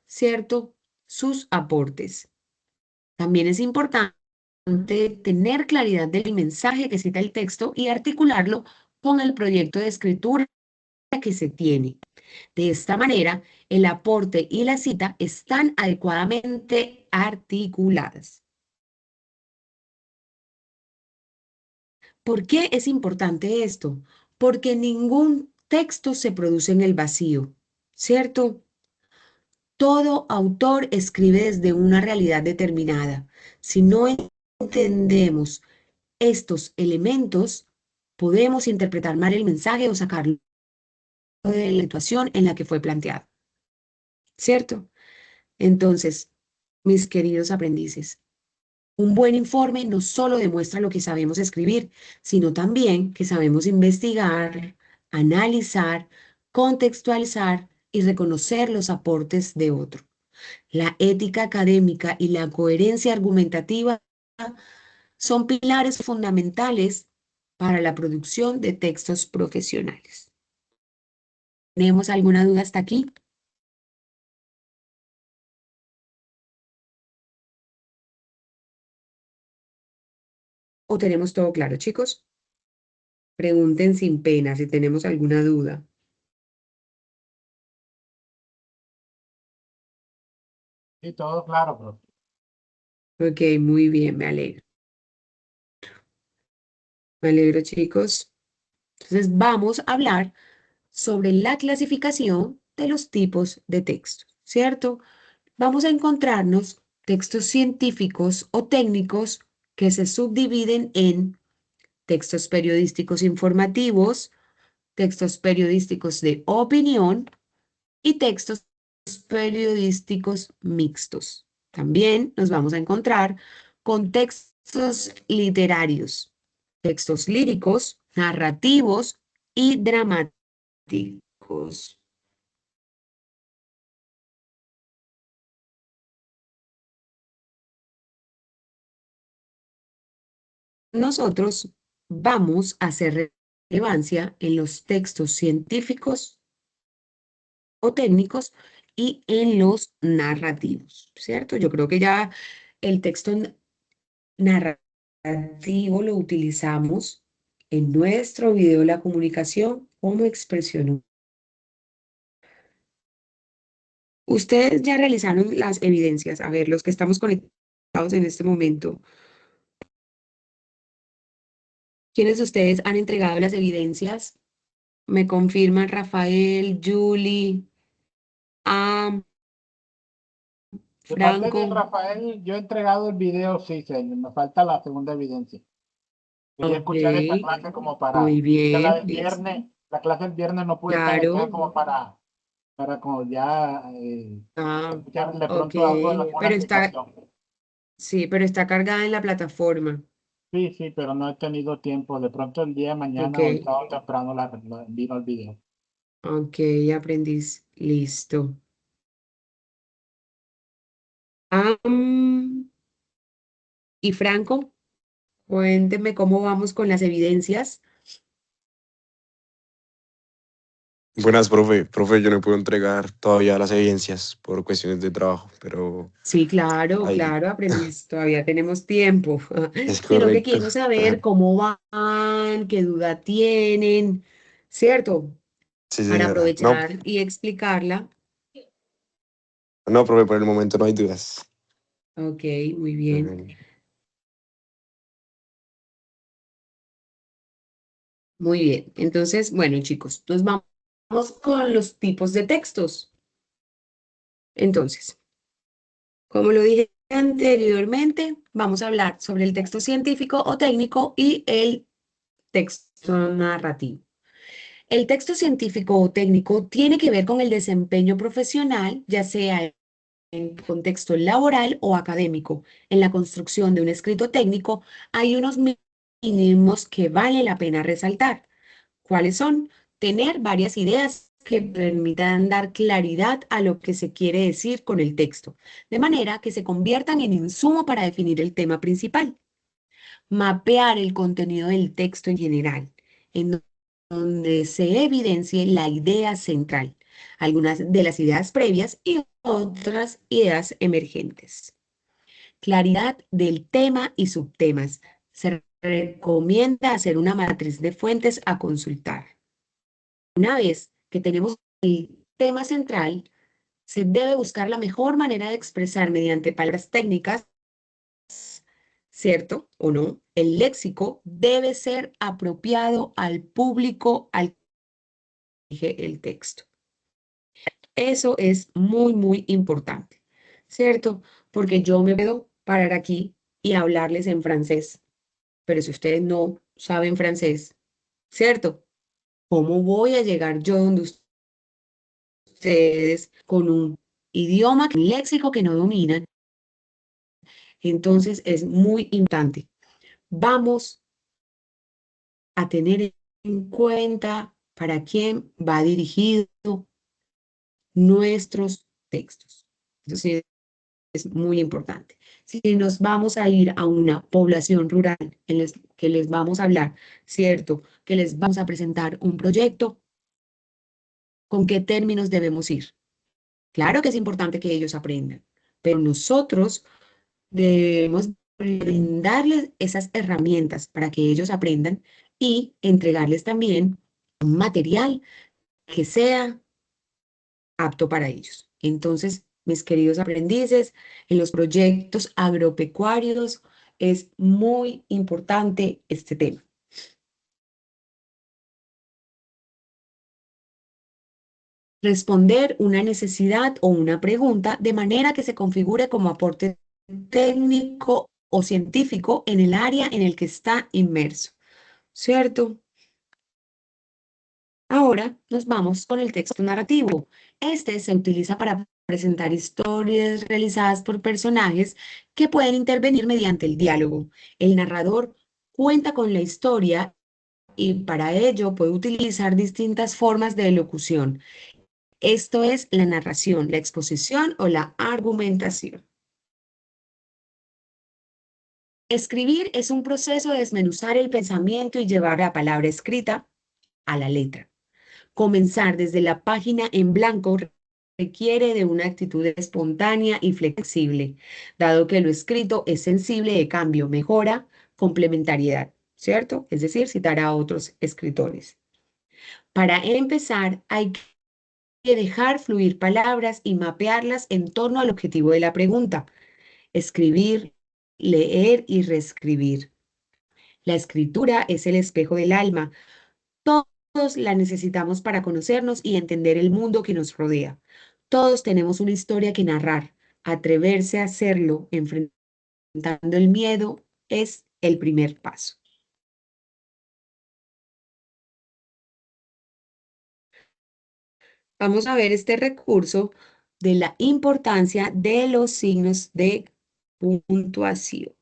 ¿cierto? Sus aportes. También es importante tener claridad del mensaje que cita el texto y articularlo con el proyecto de escritura que se tiene. De esta manera, el aporte y la cita están adecuadamente articuladas. ¿Por qué es importante esto? Porque ningún texto se produce en el vacío, ¿cierto? Todo autor escribe desde una realidad determinada. Si no entendemos estos elementos, podemos interpretar mal el mensaje o sacarlo de la situación en la que fue planteado, ¿cierto? Entonces, mis queridos aprendices, un buen informe no solo demuestra lo que sabemos escribir, sino también que sabemos investigar, analizar, contextualizar y reconocer los aportes de otro. La ética académica y la coherencia argumentativa son pilares fundamentales para la producción de textos profesionales. ¿Tenemos alguna duda hasta aquí? ¿O tenemos todo claro, chicos? Pregunten sin pena si tenemos alguna duda. Sí, todo claro, profe. Ok, muy bien, me alegro. Me alegro, chicos. Entonces, vamos a hablar sobre la clasificación de los tipos de texto, ¿cierto? Vamos a encontrarnos textos científicos o técnicos que se subdividen en textos periodísticos informativos, textos periodísticos de opinión y textos periodísticos mixtos. También nos vamos a encontrar con textos literarios, textos líricos, narrativos y dramáticos. Nosotros vamos a hacer relevancia en los textos científicos o técnicos y en los narrativos, ¿cierto? Yo creo que ya el texto narrativo lo utilizamos en nuestro video de la comunicación como expresión. Ustedes ya realizaron las evidencias, a ver, los que estamos conectados en este momento. ¿Quiénes de ustedes han entregado las evidencias? Me confirman Rafael, Julie, Am, De parte de Franco. Rafael, yo he entregado el video, sí, señor. Me falta la segunda evidencia. Quería Ok, escuchar esa clase como para, muy porque la bien, del listo. viernes, la clase del viernes no pude estar, entonces Claro. como para como ya Ah, escuchar de ok. pronto algo de alguna Pero está, explicación. sí, pero está cargada en la plataforma. Sí, sí, pero no he tenido tiempo. De pronto el día de Ok, mañana o el sábado temprano vino el video. ok, aprendiz. Listo. Am, y Franco, cuénteme cómo vamos con las evidencias. Buenas, profe. Profe, yo no puedo entregar todavía las evidencias por cuestiones de trabajo, pero Sí, claro, ahí claro, aprendiz. Todavía tenemos tiempo. es Sino que correcto. quiero saber cómo van, qué duda tienen, ¿cierto? Sí, Para señora. No, aprovechar y explicarla. no, profe, por el momento no hay dudas. Ok, muy bien. Ujú. Muy bien. Entonces, bueno, chicos, nos vamos con los tipos de textos. Entonces, como lo dije anteriormente, vamos a hablar sobre el texto científico o técnico y el texto narrativo. El texto científico o técnico tiene que ver con el desempeño profesional, ya sea en contexto laboral o académico. En la construcción de un escrito técnico hay unos mínimos que vale la pena resaltar. ¿Cuáles son? Tener varias ideas que permitan dar claridad a lo que se quiere decir con el texto, de manera que se conviertan en insumo para definir el tema principal. Mapear el contenido del texto en general, en donde se evidencie la idea central, algunas de las ideas previas y otras ideas emergentes. Claridad del tema y subtemas. Se recomienda hacer una matriz de fuentes a consultar. Una vez que tenemos el tema central, se debe buscar la mejor manera de expresar mediante palabras técnicas, ¿cierto o no? El léxico debe ser apropiado al público al que dirige el texto. Eso es muy, muy importante, ¿cierto? Porque yo me puedo parar aquí y hablarles en francés, pero si ustedes no saben francés, ¿cierto? ¿Cómo voy a llegar yo donde ustedes con un idioma, un léxico que no dominan? Entonces es muy importante. Vamos a tener en cuenta para quién va dirigido nuestros textos. Eso sí es muy importante. Si nos vamos a ir a una población rural que les vamos a hablar, ¿cierto? Que les vamos a presentar un proyecto, ¿con qué términos debemos ir? Claro que es importante que ellos aprendan, pero nosotros debemos brindarles esas herramientas para que ellos aprendan y entregarles también un material que sea apto para ellos. Entonces, mis queridos aprendices, en los proyectos agropecuarios es muy importante este tema. Responder una necesidad o una pregunta de manera que se configure como aporte técnico o científico en el área en el que está inmerso, ¿cierto? Ahora nos vamos con el texto narrativo. Este se utiliza para presentar historias realizadas por personajes que pueden intervenir mediante el diálogo. El narrador cuenta con la historia y para ello puede utilizar distintas formas de elocución. Esto es la narración, la exposición o la argumentación. Escribir es un proceso de desmenuzar el pensamiento y llevar la palabra escrita a la letra. Comenzar desde la página en blanco requiere de una actitud espontánea y flexible, dado que lo escrito es sensible de cambio, mejora, complementariedad, ¿cierto? Es decir, citar a otros escritores. Para empezar, hay que dejar fluir palabras y mapearlas en torno al objetivo de la pregunta. Escribir, leer y reescribir. La escritura es el espejo del alma. Todos la necesitamos para conocernos y entender el mundo que nos rodea. Todos tenemos una historia que narrar. Atreverse a hacerlo, enfrentando el miedo, es el primer paso. Vamos a ver este recurso de la importancia de los signos de puntuación.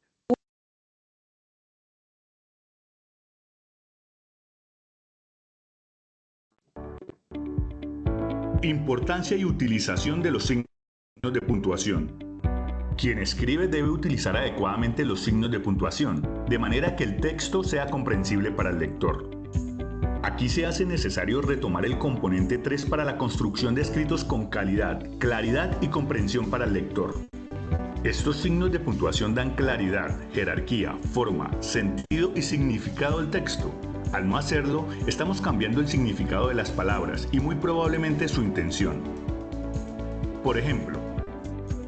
Importancia y utilización de los signos de puntuación. Quien escribe debe utilizar adecuadamente los signos de puntuación, de manera que el texto sea comprensible para el lector. Aquí se hace necesario retomar el componente 3 para la construcción de escritos con calidad, claridad y comprensión para el lector. Estos signos de puntuación dan claridad, jerarquía, forma, sentido y significado del texto. Al no hacerlo, estamos cambiando el significado de las palabras y muy probablemente su intención. Por ejemplo,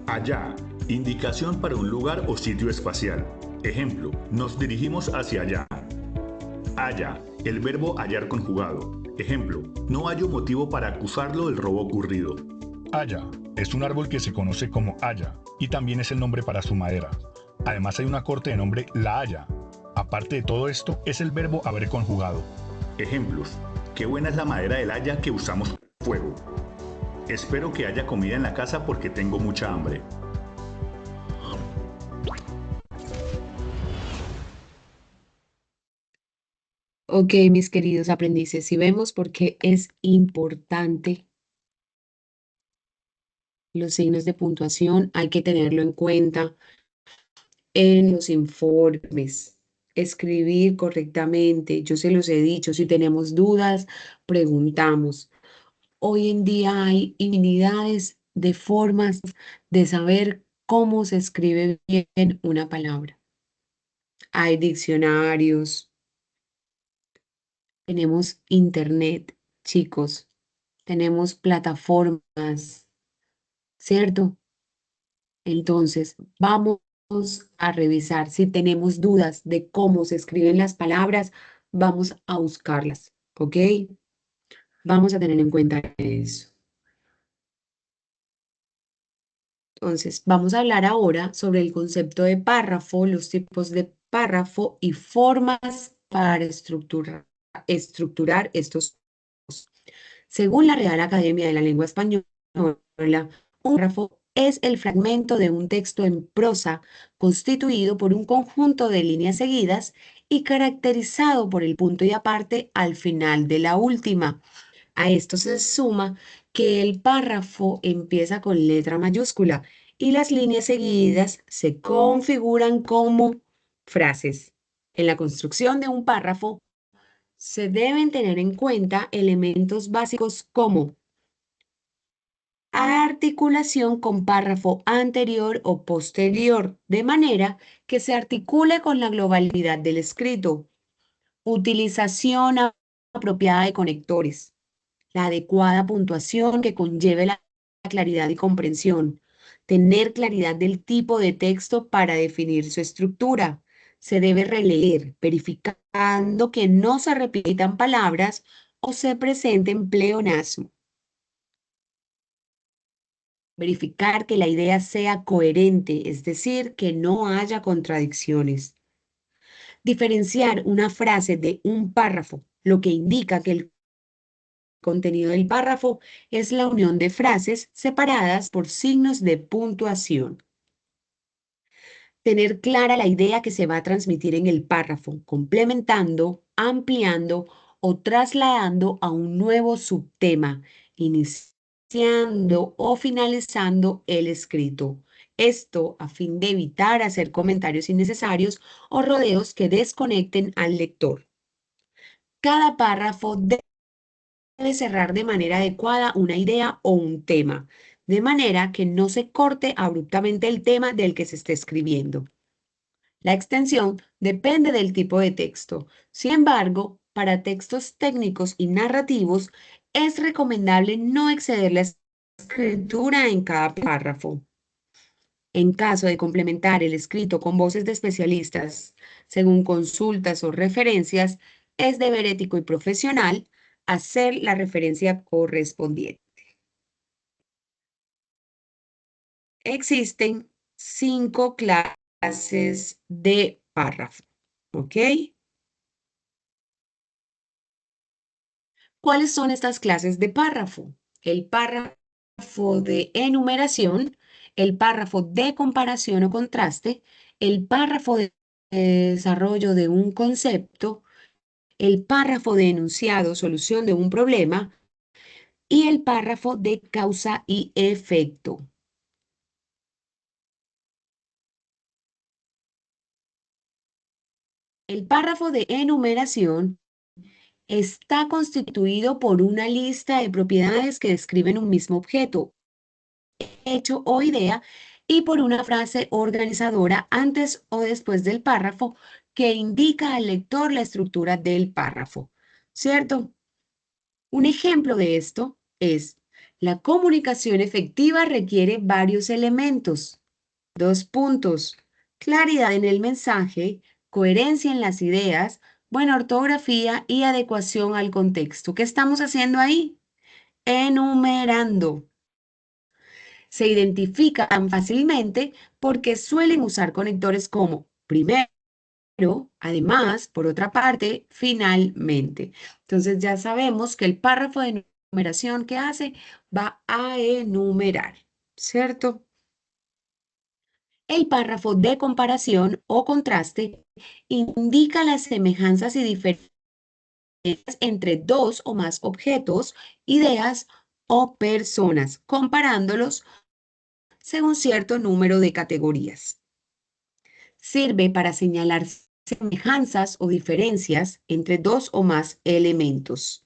allá, indicación para un lugar o sitio espacial. Ejemplo, nos dirigimos hacia allá. Haya, el verbo hallar conjugado. Ejemplo, no hallo motivo para acusarlo del robo ocurrido. Haya es un árbol que se conoce como haya y también es el nombre para su madera. Además hay una corte de nombre La Haya. Aparte de todo esto, es el verbo haber conjugado. Ejemplos, qué buena es la madera del haya que usamos para el fuego. Espero que haya comida en la casa porque tengo mucha hambre. Ok, mis queridos aprendices, si vemos por qué es importante los signos de puntuación, hay que tenerlo en cuenta en los informes, escribir correctamente. Yo se los he dicho, si tenemos dudas, preguntamos. Hoy en día hay infinidades de formas de saber cómo se escribe bien una palabra. Hay diccionarios, tenemos internet, chicos, tenemos plataformas, ¿cierto? Entonces, vamos a revisar si tenemos dudas de cómo se escriben las palabras, vamos a buscarlas, ¿ok? Vamos a tener en cuenta eso. Entonces, vamos a hablar ahora sobre el concepto de párrafo, los tipos de párrafo y formas para estructurar estos. Según la Real Academia de la Lengua Española, un párrafo es el fragmento de un texto en prosa constituido por un conjunto de líneas seguidas y caracterizado por el punto y aparte al final de la última. A esto se suma que el párrafo empieza con letra mayúscula y las líneas seguidas se configuran como frases. En la construcción de un párrafo se deben tener en cuenta elementos básicos como articulación con párrafo anterior o posterior, de manera que se articule con la globalidad del escrito. Utilización apropiada de conectores. La adecuada puntuación que conlleve la claridad y comprensión. Tener claridad del tipo de texto para definir su estructura. Se debe releer, verificando que no se repitan palabras o se presenten pleonasmo. Verificar que la idea sea coherente, es decir, que no haya contradicciones. Diferenciar una frase de un párrafo, lo que indica que el contenido del párrafo es la unión de frases separadas por signos de puntuación. Tener clara la idea que se va a transmitir en el párrafo, complementando, ampliando o trasladando a un nuevo subtema, iniciando o finalizando el escrito. Esto a fin de evitar hacer comentarios innecesarios o rodeos que desconecten al lector. Cada párrafo debe cerrar de manera adecuada una idea o un tema, de manera que no se corte abruptamente el tema del que se esté escribiendo. La extensión depende del tipo de texto. Sin embargo, para textos técnicos y narrativos, es recomendable no exceder la escritura en cada párrafo. En caso de complementar el escrito con voces de especialistas, según consultas o referencias, es deber ético y profesional hacer la referencia correspondiente. Existen 5 clases de párrafo, ¿ok? ¿Cuáles son estas clases de párrafo? El párrafo de enumeración, el párrafo de comparación o contraste, el párrafo de desarrollo de un concepto, el párrafo de enunciado, solución de un problema y el párrafo de causa y efecto. El párrafo de enumeración está constituido por una lista de propiedades que describen un mismo objeto, hecho o idea y por una frase organizadora antes o después del párrafo que indica al lector la estructura del párrafo, ¿cierto? Un ejemplo de esto es: la comunicación efectiva requiere varios elementos. 2 puntos. Claridad en el mensaje, coherencia en las ideas, buena ortografía y adecuación al contexto. ¿Qué estamos haciendo ahí? Enumerando. Se identifican fácilmente porque suelen usar conectores como primero, además, por otra parte, finalmente. Entonces ya sabemos que el párrafo de enumeración que hace va a enumerar, ¿cierto? El párrafo de comparación o contraste indica las semejanzas y diferencias entre dos o más objetos, ideas o personas, comparándolos según cierto número de categorías. Sirve para señalar semejanzas o diferencias entre dos o más elementos.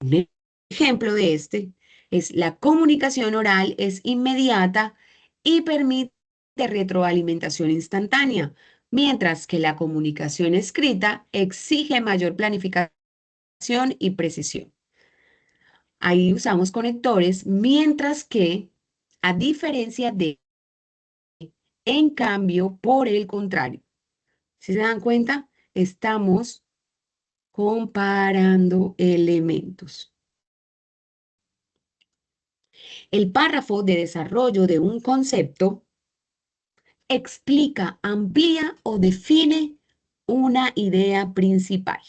Un ejemplo de este es: la comunicación oral es inmediata y permite retroalimentación instantánea, mientras que la comunicación escrita exige mayor planificación y precisión. Ahí usamos conectores, mientras que, a diferencia de, en cambio, por el contrario, si se dan cuenta, estamos comparando elementos. El párrafo de desarrollo de un concepto explica, amplía o define una idea principal.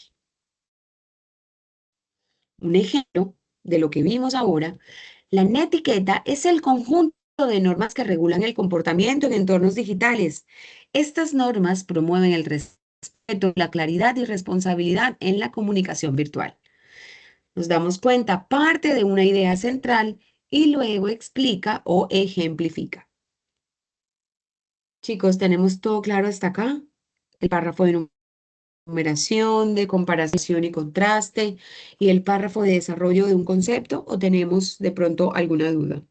Un ejemplo de lo que vimos ahora: la netiqueta es el conjunto de normas que regulan el comportamiento en entornos digitales. Estas normas promueven el respeto, la claridad y responsabilidad en la comunicación virtual. Nos damos cuenta parte de una idea central y luego explica o ejemplifica. Chicos, ¿tenemos todo claro hasta acá? El párrafo de numeración, de comparación y contraste y el párrafo de desarrollo de un concepto, ¿o tenemos de pronto alguna duda?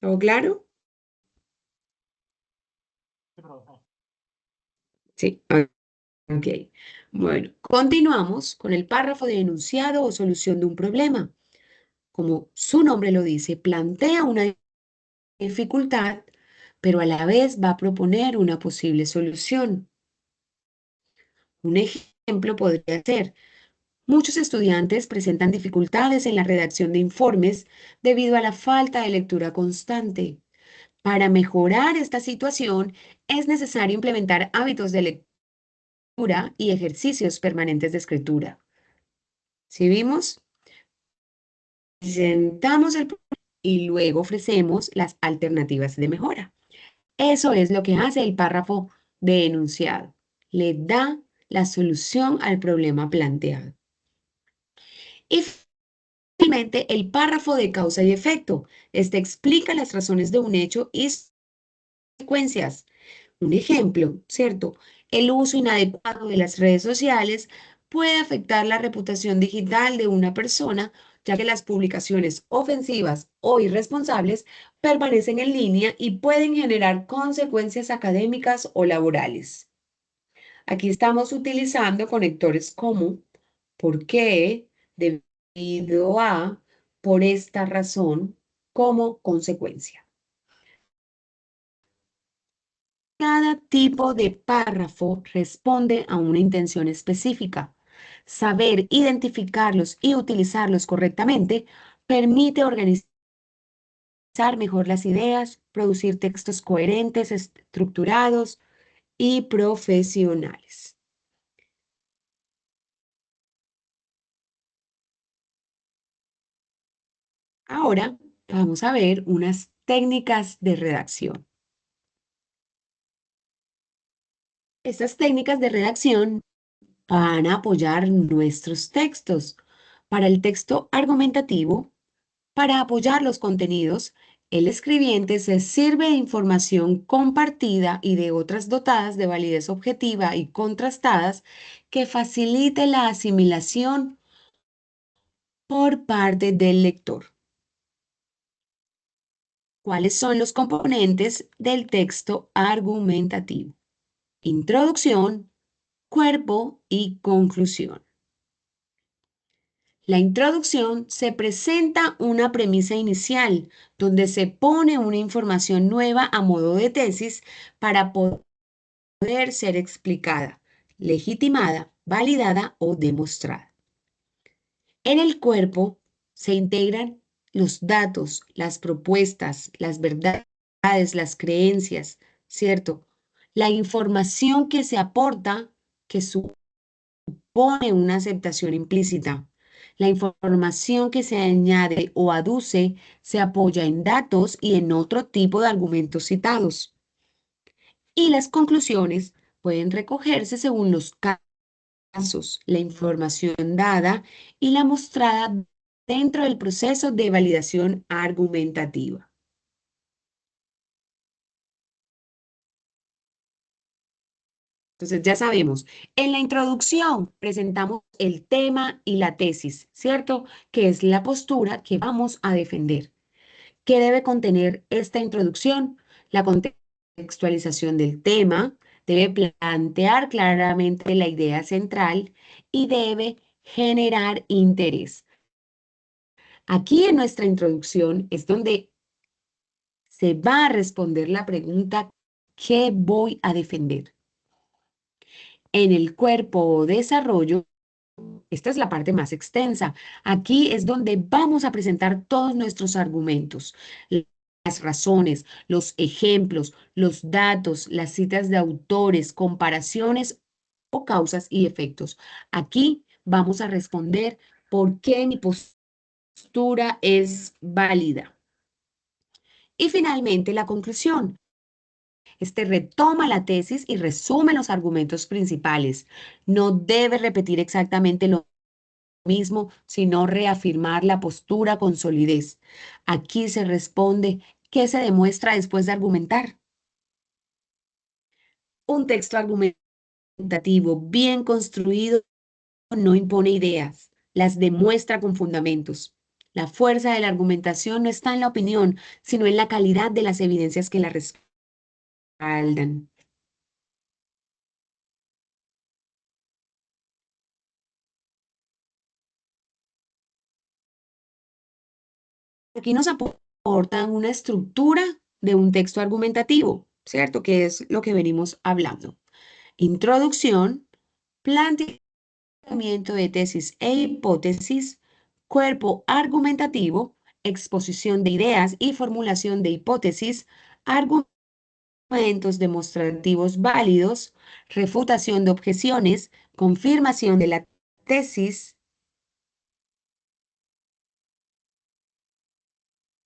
¿Todo claro? Sí. Ok. Bueno, continuamos con el párrafo de enunciado o solución de un problema. Como su nombre lo dice, plantea una dificultad, pero a la vez va a proponer una posible solución. Un ejemplo podría ser: muchos estudiantes presentan dificultades en la redacción de informes debido a la falta de lectura constante. Para mejorar esta situación, es necesario implementar hábitos de lectura y ejercicios permanentes de escritura. ¿Sí vimos? Presentamos el problema y luego ofrecemos las alternativas de mejora. Eso es lo que hace el párrafo de enunciado. Le da la solución al problema planteado. Y finalmente, el párrafo de causa y efecto. Este explica las razones de un hecho y sus consecuencias. Un ejemplo, ¿cierto? El uso inadecuado de las redes sociales puede afectar la reputación digital de una persona, ya que las publicaciones ofensivas o irresponsables permanecen en línea y pueden generar consecuencias académicas o laborales. Aquí estamos utilizando conectores como por qué, debido a, por esta razón, como consecuencia. Cada tipo de párrafo responde a una intención específica. Saber identificarlos y utilizarlos correctamente permite organizar mejor las ideas, producir textos coherentes, estructurados y profesionales. Ahora vamos a ver unas técnicas de redacción. Estas técnicas de redacción van a apoyar nuestros textos. Para el texto argumentativo, para apoyar los contenidos, el escribiente se sirve de información compartida y de otras dotadas de validez objetiva y contrastadas que facilite la asimilación por parte del lector. ¿Cuáles son los componentes del texto argumentativo? Introducción, cuerpo y conclusión. La introducción se presenta una premisa inicial donde se pone una información nueva a modo de tesis para poder ser explicada, legitimada, validada o demostrada. En el cuerpo se integran los datos, las propuestas, las verdades, las creencias, ¿cierto? La información que se aporta, que supone una aceptación implícita. La información que se añade o aduce se apoya en datos y en otro tipo de argumentos citados. Y las conclusiones pueden recogerse según los casos, la información dada y la mostrada dentro del proceso de validación argumentativa. Entonces ya sabemos, en la introducción presentamos el tema y la tesis, ¿cierto? Que es la postura que vamos a defender. ¿Qué debe contener esta introducción? La contextualización del tema, debe plantear claramente la idea central y debe generar interés. Aquí en nuestra introducción es donde se va a responder la pregunta: ¿qué voy a defender? En el cuerpo o desarrollo, esta es la parte más extensa. Aquí es donde vamos a presentar todos nuestros argumentos, las razones, los ejemplos, los datos, las citas de autores, comparaciones o causas y efectos. Aquí vamos a responder por qué mi postura postura es válida. Y finalmente, la conclusión. Este retoma la tesis y resume los argumentos principales. No debe repetir exactamente lo mismo, sino reafirmar la postura con solidez. Aquí se responde, ¿qué se demuestra después de argumentar? Un texto argumentativo bien construido no impone ideas, las demuestra con fundamentos. La fuerza de la argumentación no está en la opinión, sino en la calidad de las evidencias que la respaldan. Aquí nos aportan una estructura de un texto argumentativo, ¿cierto? Que es lo que venimos hablando. Introducción, planteamiento de tesis e hipótesis, cuerpo argumentativo, exposición de ideas y formulación de hipótesis, argumentos demostrativos válidos, refutación de objeciones, confirmación de la tesis.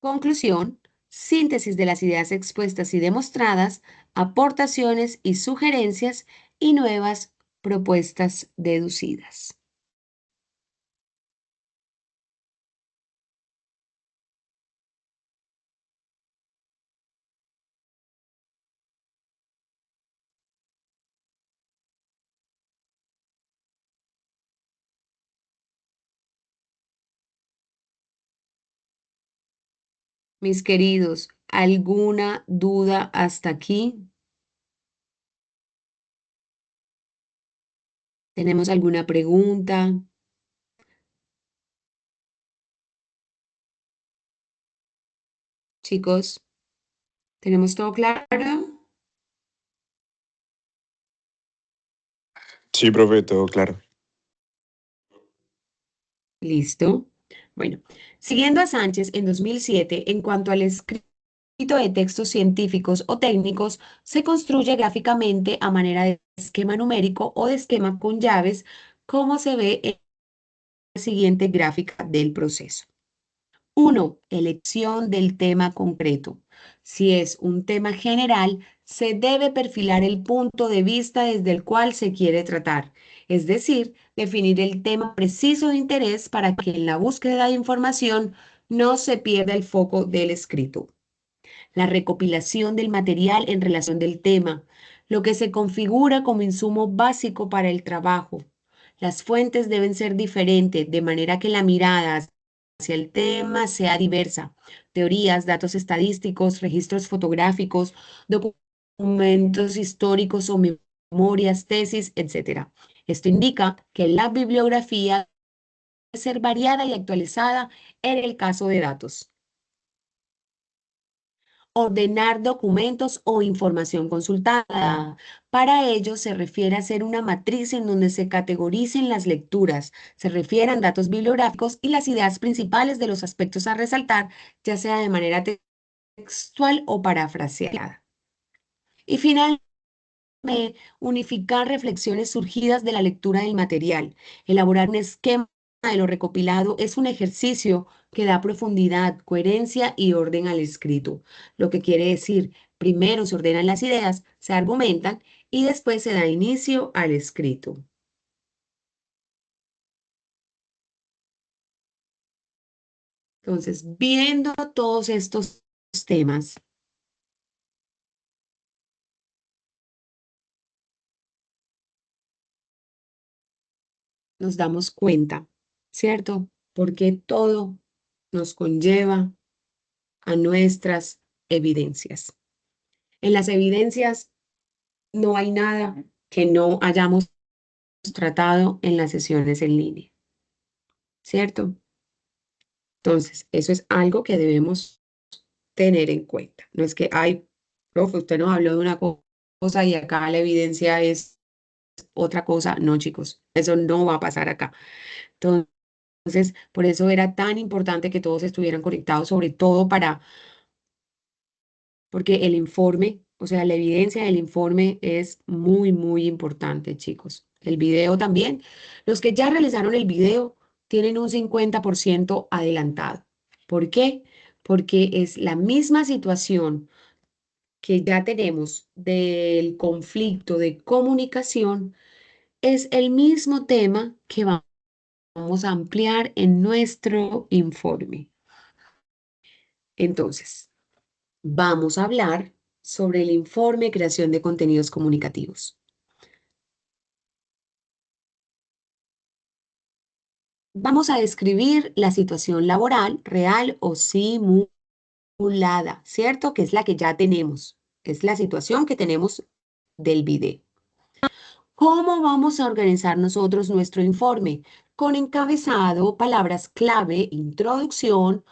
Conclusión, síntesis de las ideas expuestas y demostradas, aportaciones y sugerencias y nuevas propuestas deducidas. Mis queridos, ¿alguna duda hasta aquí? ¿Tenemos alguna pregunta? Chicos, ¿tenemos todo claro? Sí, profe, todo claro. Listo. Bueno, siguiendo a Sánchez en 2007, en cuanto al escrito de textos científicos o técnicos, se construye gráficamente a manera de esquema numérico o de esquema con llaves, como se ve en la siguiente gráfica del proceso. 1. Elección del tema concreto. Si es un tema general, se debe perfilar el punto de vista desde el cual se quiere tratar, es decir, definir el tema preciso de interés para que en la búsqueda de información no se pierda el foco del escrito. La recopilación del material en relación del tema, lo que se configura como insumo básico para el trabajo. Las fuentes deben ser diferentes, de manera que la mirada hacia el tema sea diversa. Teorías, datos estadísticos, registros fotográficos, documentos históricos o memorias, tesis, etc. Esto indica que la bibliografía debe ser variada y actualizada en el caso de datos. Ordenar documentos o información consultada. Para ello se refiere a hacer una matriz en donde se categoricen las lecturas, se refieran datos bibliográficos y las ideas principales de los aspectos a resaltar, ya sea de manera textual o parafraseada. Y finalmente, unificar reflexiones surgidas de la lectura del material. Elaborar un esquema de lo recopilado es un ejercicio que da profundidad, coherencia y orden al escrito. Lo que quiere decir, primero se ordenan las ideas, se argumentan y después se da inicio al escrito. Entonces, viendo todos estos temas, nos damos cuenta, ¿cierto? Porque todo nos conlleva a nuestras evidencias. En las evidencias no hay nada que no hayamos tratado en las sesiones en línea, ¿cierto? Entonces, eso es algo que debemos tener en cuenta. No es que, ay, profe, usted nos habló de una cosa y acá la evidencia es otra cosa. No, chicos, eso no va a pasar acá. Entonces, por eso era tan importante que todos estuvieran conectados, sobre todo porque el informe, o sea, la evidencia del informe es muy, muy importante, chicos. El video también. Los que ya realizaron el video, tienen un 50% adelantado. ¿Por qué? Porque es la misma situación que ya tenemos del conflicto de comunicación, es el mismo tema que vamos a ampliar en nuestro informe. Entonces, vamos a hablar sobre el informe de creación de contenidos comunicativos. Vamos a describir la situación laboral real o simulada, ¿cierto? Que es la que ya tenemos. Es la situación que tenemos del video. ¿Cómo vamos a organizar nosotros nuestro informe? Con encabezado, palabras clave, introducción,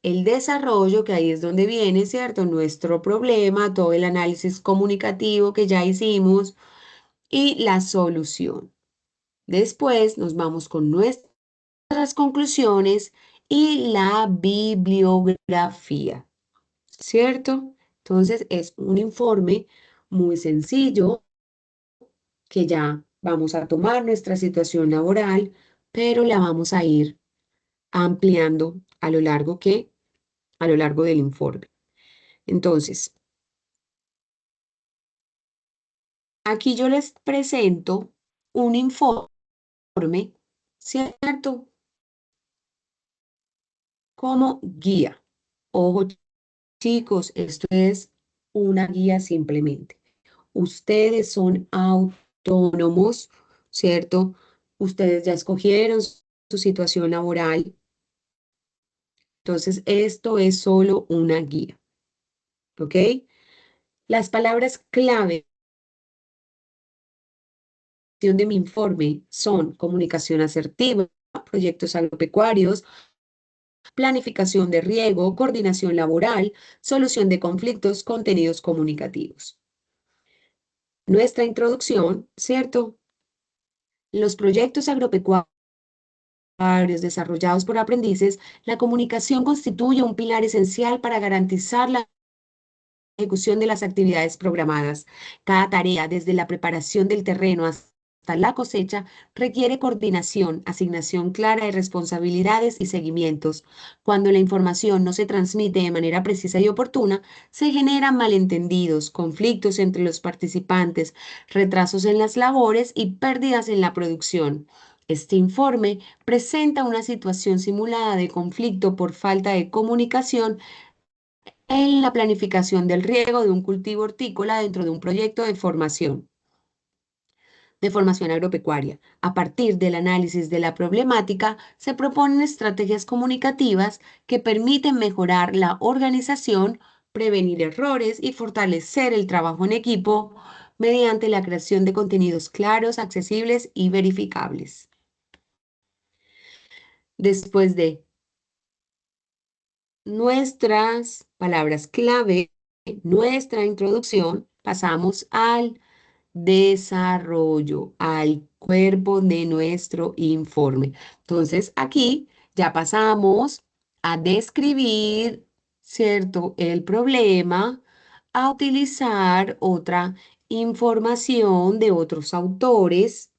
el desarrollo, que ahí es donde viene, ¿cierto? Nuestro problema, todo el análisis comunicativo que ya hicimos y la solución. Después nos vamos con nuestras conclusiones y la bibliografía, ¿cierto? Entonces es un informe muy sencillo que ya vamos a tomar nuestra situación laboral, pero la vamos a ir ampliando a lo largo del informe. Entonces, aquí yo les presento un informe, ¿cierto? Como guía. Ojo, chicos, esto es una guía simplemente. Ustedes son autónomos, ¿cierto? Ustedes ya escogieron su situación laboral. Entonces, esto es solo una guía, ¿ok? Las palabras clave de mi informe son comunicación asertiva, proyectos agropecuarios, planificación de riego, coordinación laboral, solución de conflictos, contenidos comunicativos. Nuestra introducción, ¿cierto? Los proyectos agropecuarios desarrollados por aprendices, la comunicación constituye un pilar esencial para garantizar la ejecución de las actividades programadas. Cada tarea, desde la preparación del terreno hasta la cosecha, requiere coordinación, asignación clara de responsabilidades y seguimientos. Cuando la información no se transmite de manera precisa y oportuna, se generan malentendidos, conflictos entre los participantes, retrasos en las labores y pérdidas en la producción. Este informe presenta una situación simulada de conflicto por falta de comunicación en la planificación del riego de un cultivo hortícola dentro de un proyecto de formación agropecuaria. A partir del análisis de la problemática, se proponen estrategias comunicativas que permiten mejorar la organización, prevenir errores y fortalecer el trabajo en equipo mediante la creación de contenidos claros, accesibles y verificables. Después de nuestras palabras clave, nuestra introducción, pasamos al desarrollo, al cuerpo de nuestro informe. Entonces, aquí ya pasamos a describir, ¿cierto?, el problema, a utilizar otra información de otros autores,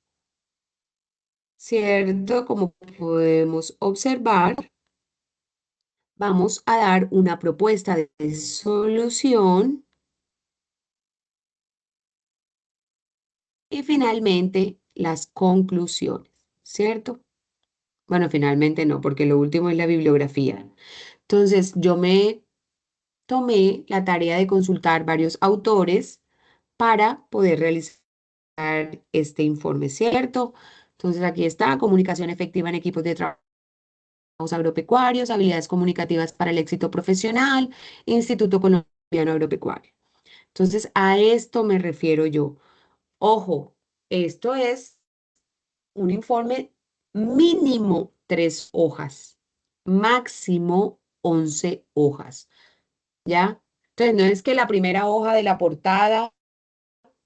¿cierto? Como podemos observar, vamos a dar una propuesta de solución y finalmente las conclusiones, ¿cierto? Bueno, finalmente no, porque lo último es la bibliografía. Entonces, yo me tomé la tarea de consultar varios autores para poder realizar este informe, ¿cierto? Entonces, aquí está, comunicación efectiva en equipos de trabajos agropecuarios, habilidades comunicativas para el éxito profesional, Instituto Colombiano Agropecuario. Entonces, a esto me refiero yo. Ojo, esto es un informe mínimo 3 hojas, máximo 11 hojas, ¿ya? Entonces, no es que la primera hoja de la portada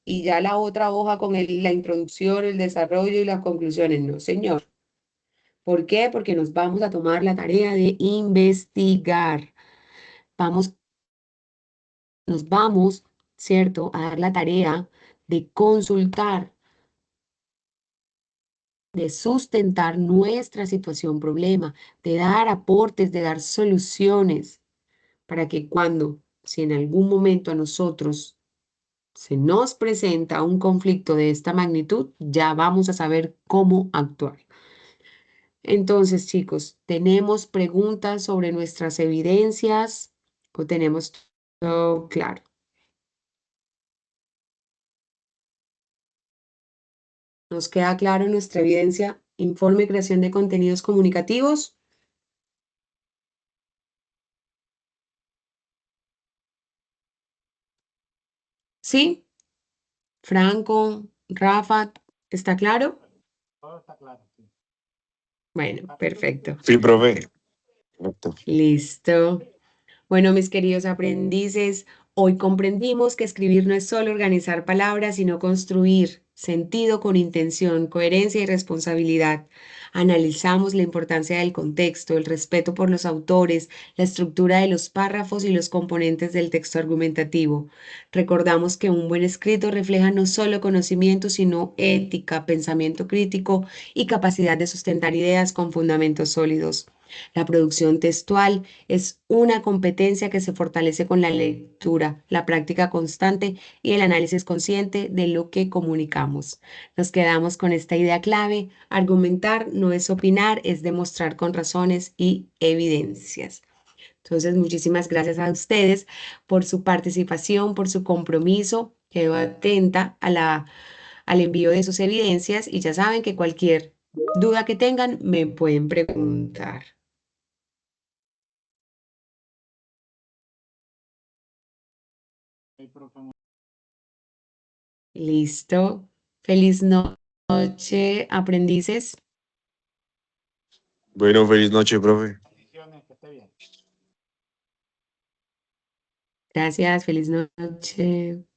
y ya la otra hoja con la introducción, el desarrollo y las conclusiones. No, señor. ¿Por qué? Porque nos vamos a tomar la tarea de investigar. Vamos, nos vamos, ¿cierto?, a dar la tarea de consultar de sustentar nuestra situación problema, de dar aportes, de dar soluciones, para que cuando, si en algún momento a nosotros se nos presenta un conflicto de esta magnitud, ya vamos a saber cómo actuar. Entonces, chicos, ¿tenemos preguntas sobre nuestras evidencias o tenemos todo claro? ¿Nos queda claro nuestra evidencia? Informe y creación de contenidos comunicativos. ¿Sí? Franco, Rafa, ¿está claro? Todo está claro, sí. Bueno, perfecto. Sí, profe. Perfecto. Listo. Bueno, mis queridos aprendices, hoy comprendimos que escribir no es solo organizar palabras, sino construir sentido con intención, coherencia y responsabilidad. Analizamos la importancia del contexto, el respeto por los autores, la estructura de los párrafos y los componentes del texto argumentativo. Recordamos que un buen escrito refleja no solo conocimiento, sino ética, pensamiento crítico y capacidad de sustentar ideas con fundamentos sólidos. La producción textual es una competencia que se fortalece con la lectura, la práctica constante y el análisis consciente de lo que comunicamos. Nos quedamos con esta idea clave. Argumentar no es opinar, es demostrar con razones y evidencias. Entonces, muchísimas gracias a ustedes por su participación, por su compromiso. Quedo atenta al envío de sus evidencias y ya saben que cualquier duda que tengan me pueden preguntar. Ok, profe, Listo. Feliz noche, aprendices. Bueno, feliz noche, profe. bendiciones, que esté bien. Gracias, feliz noche.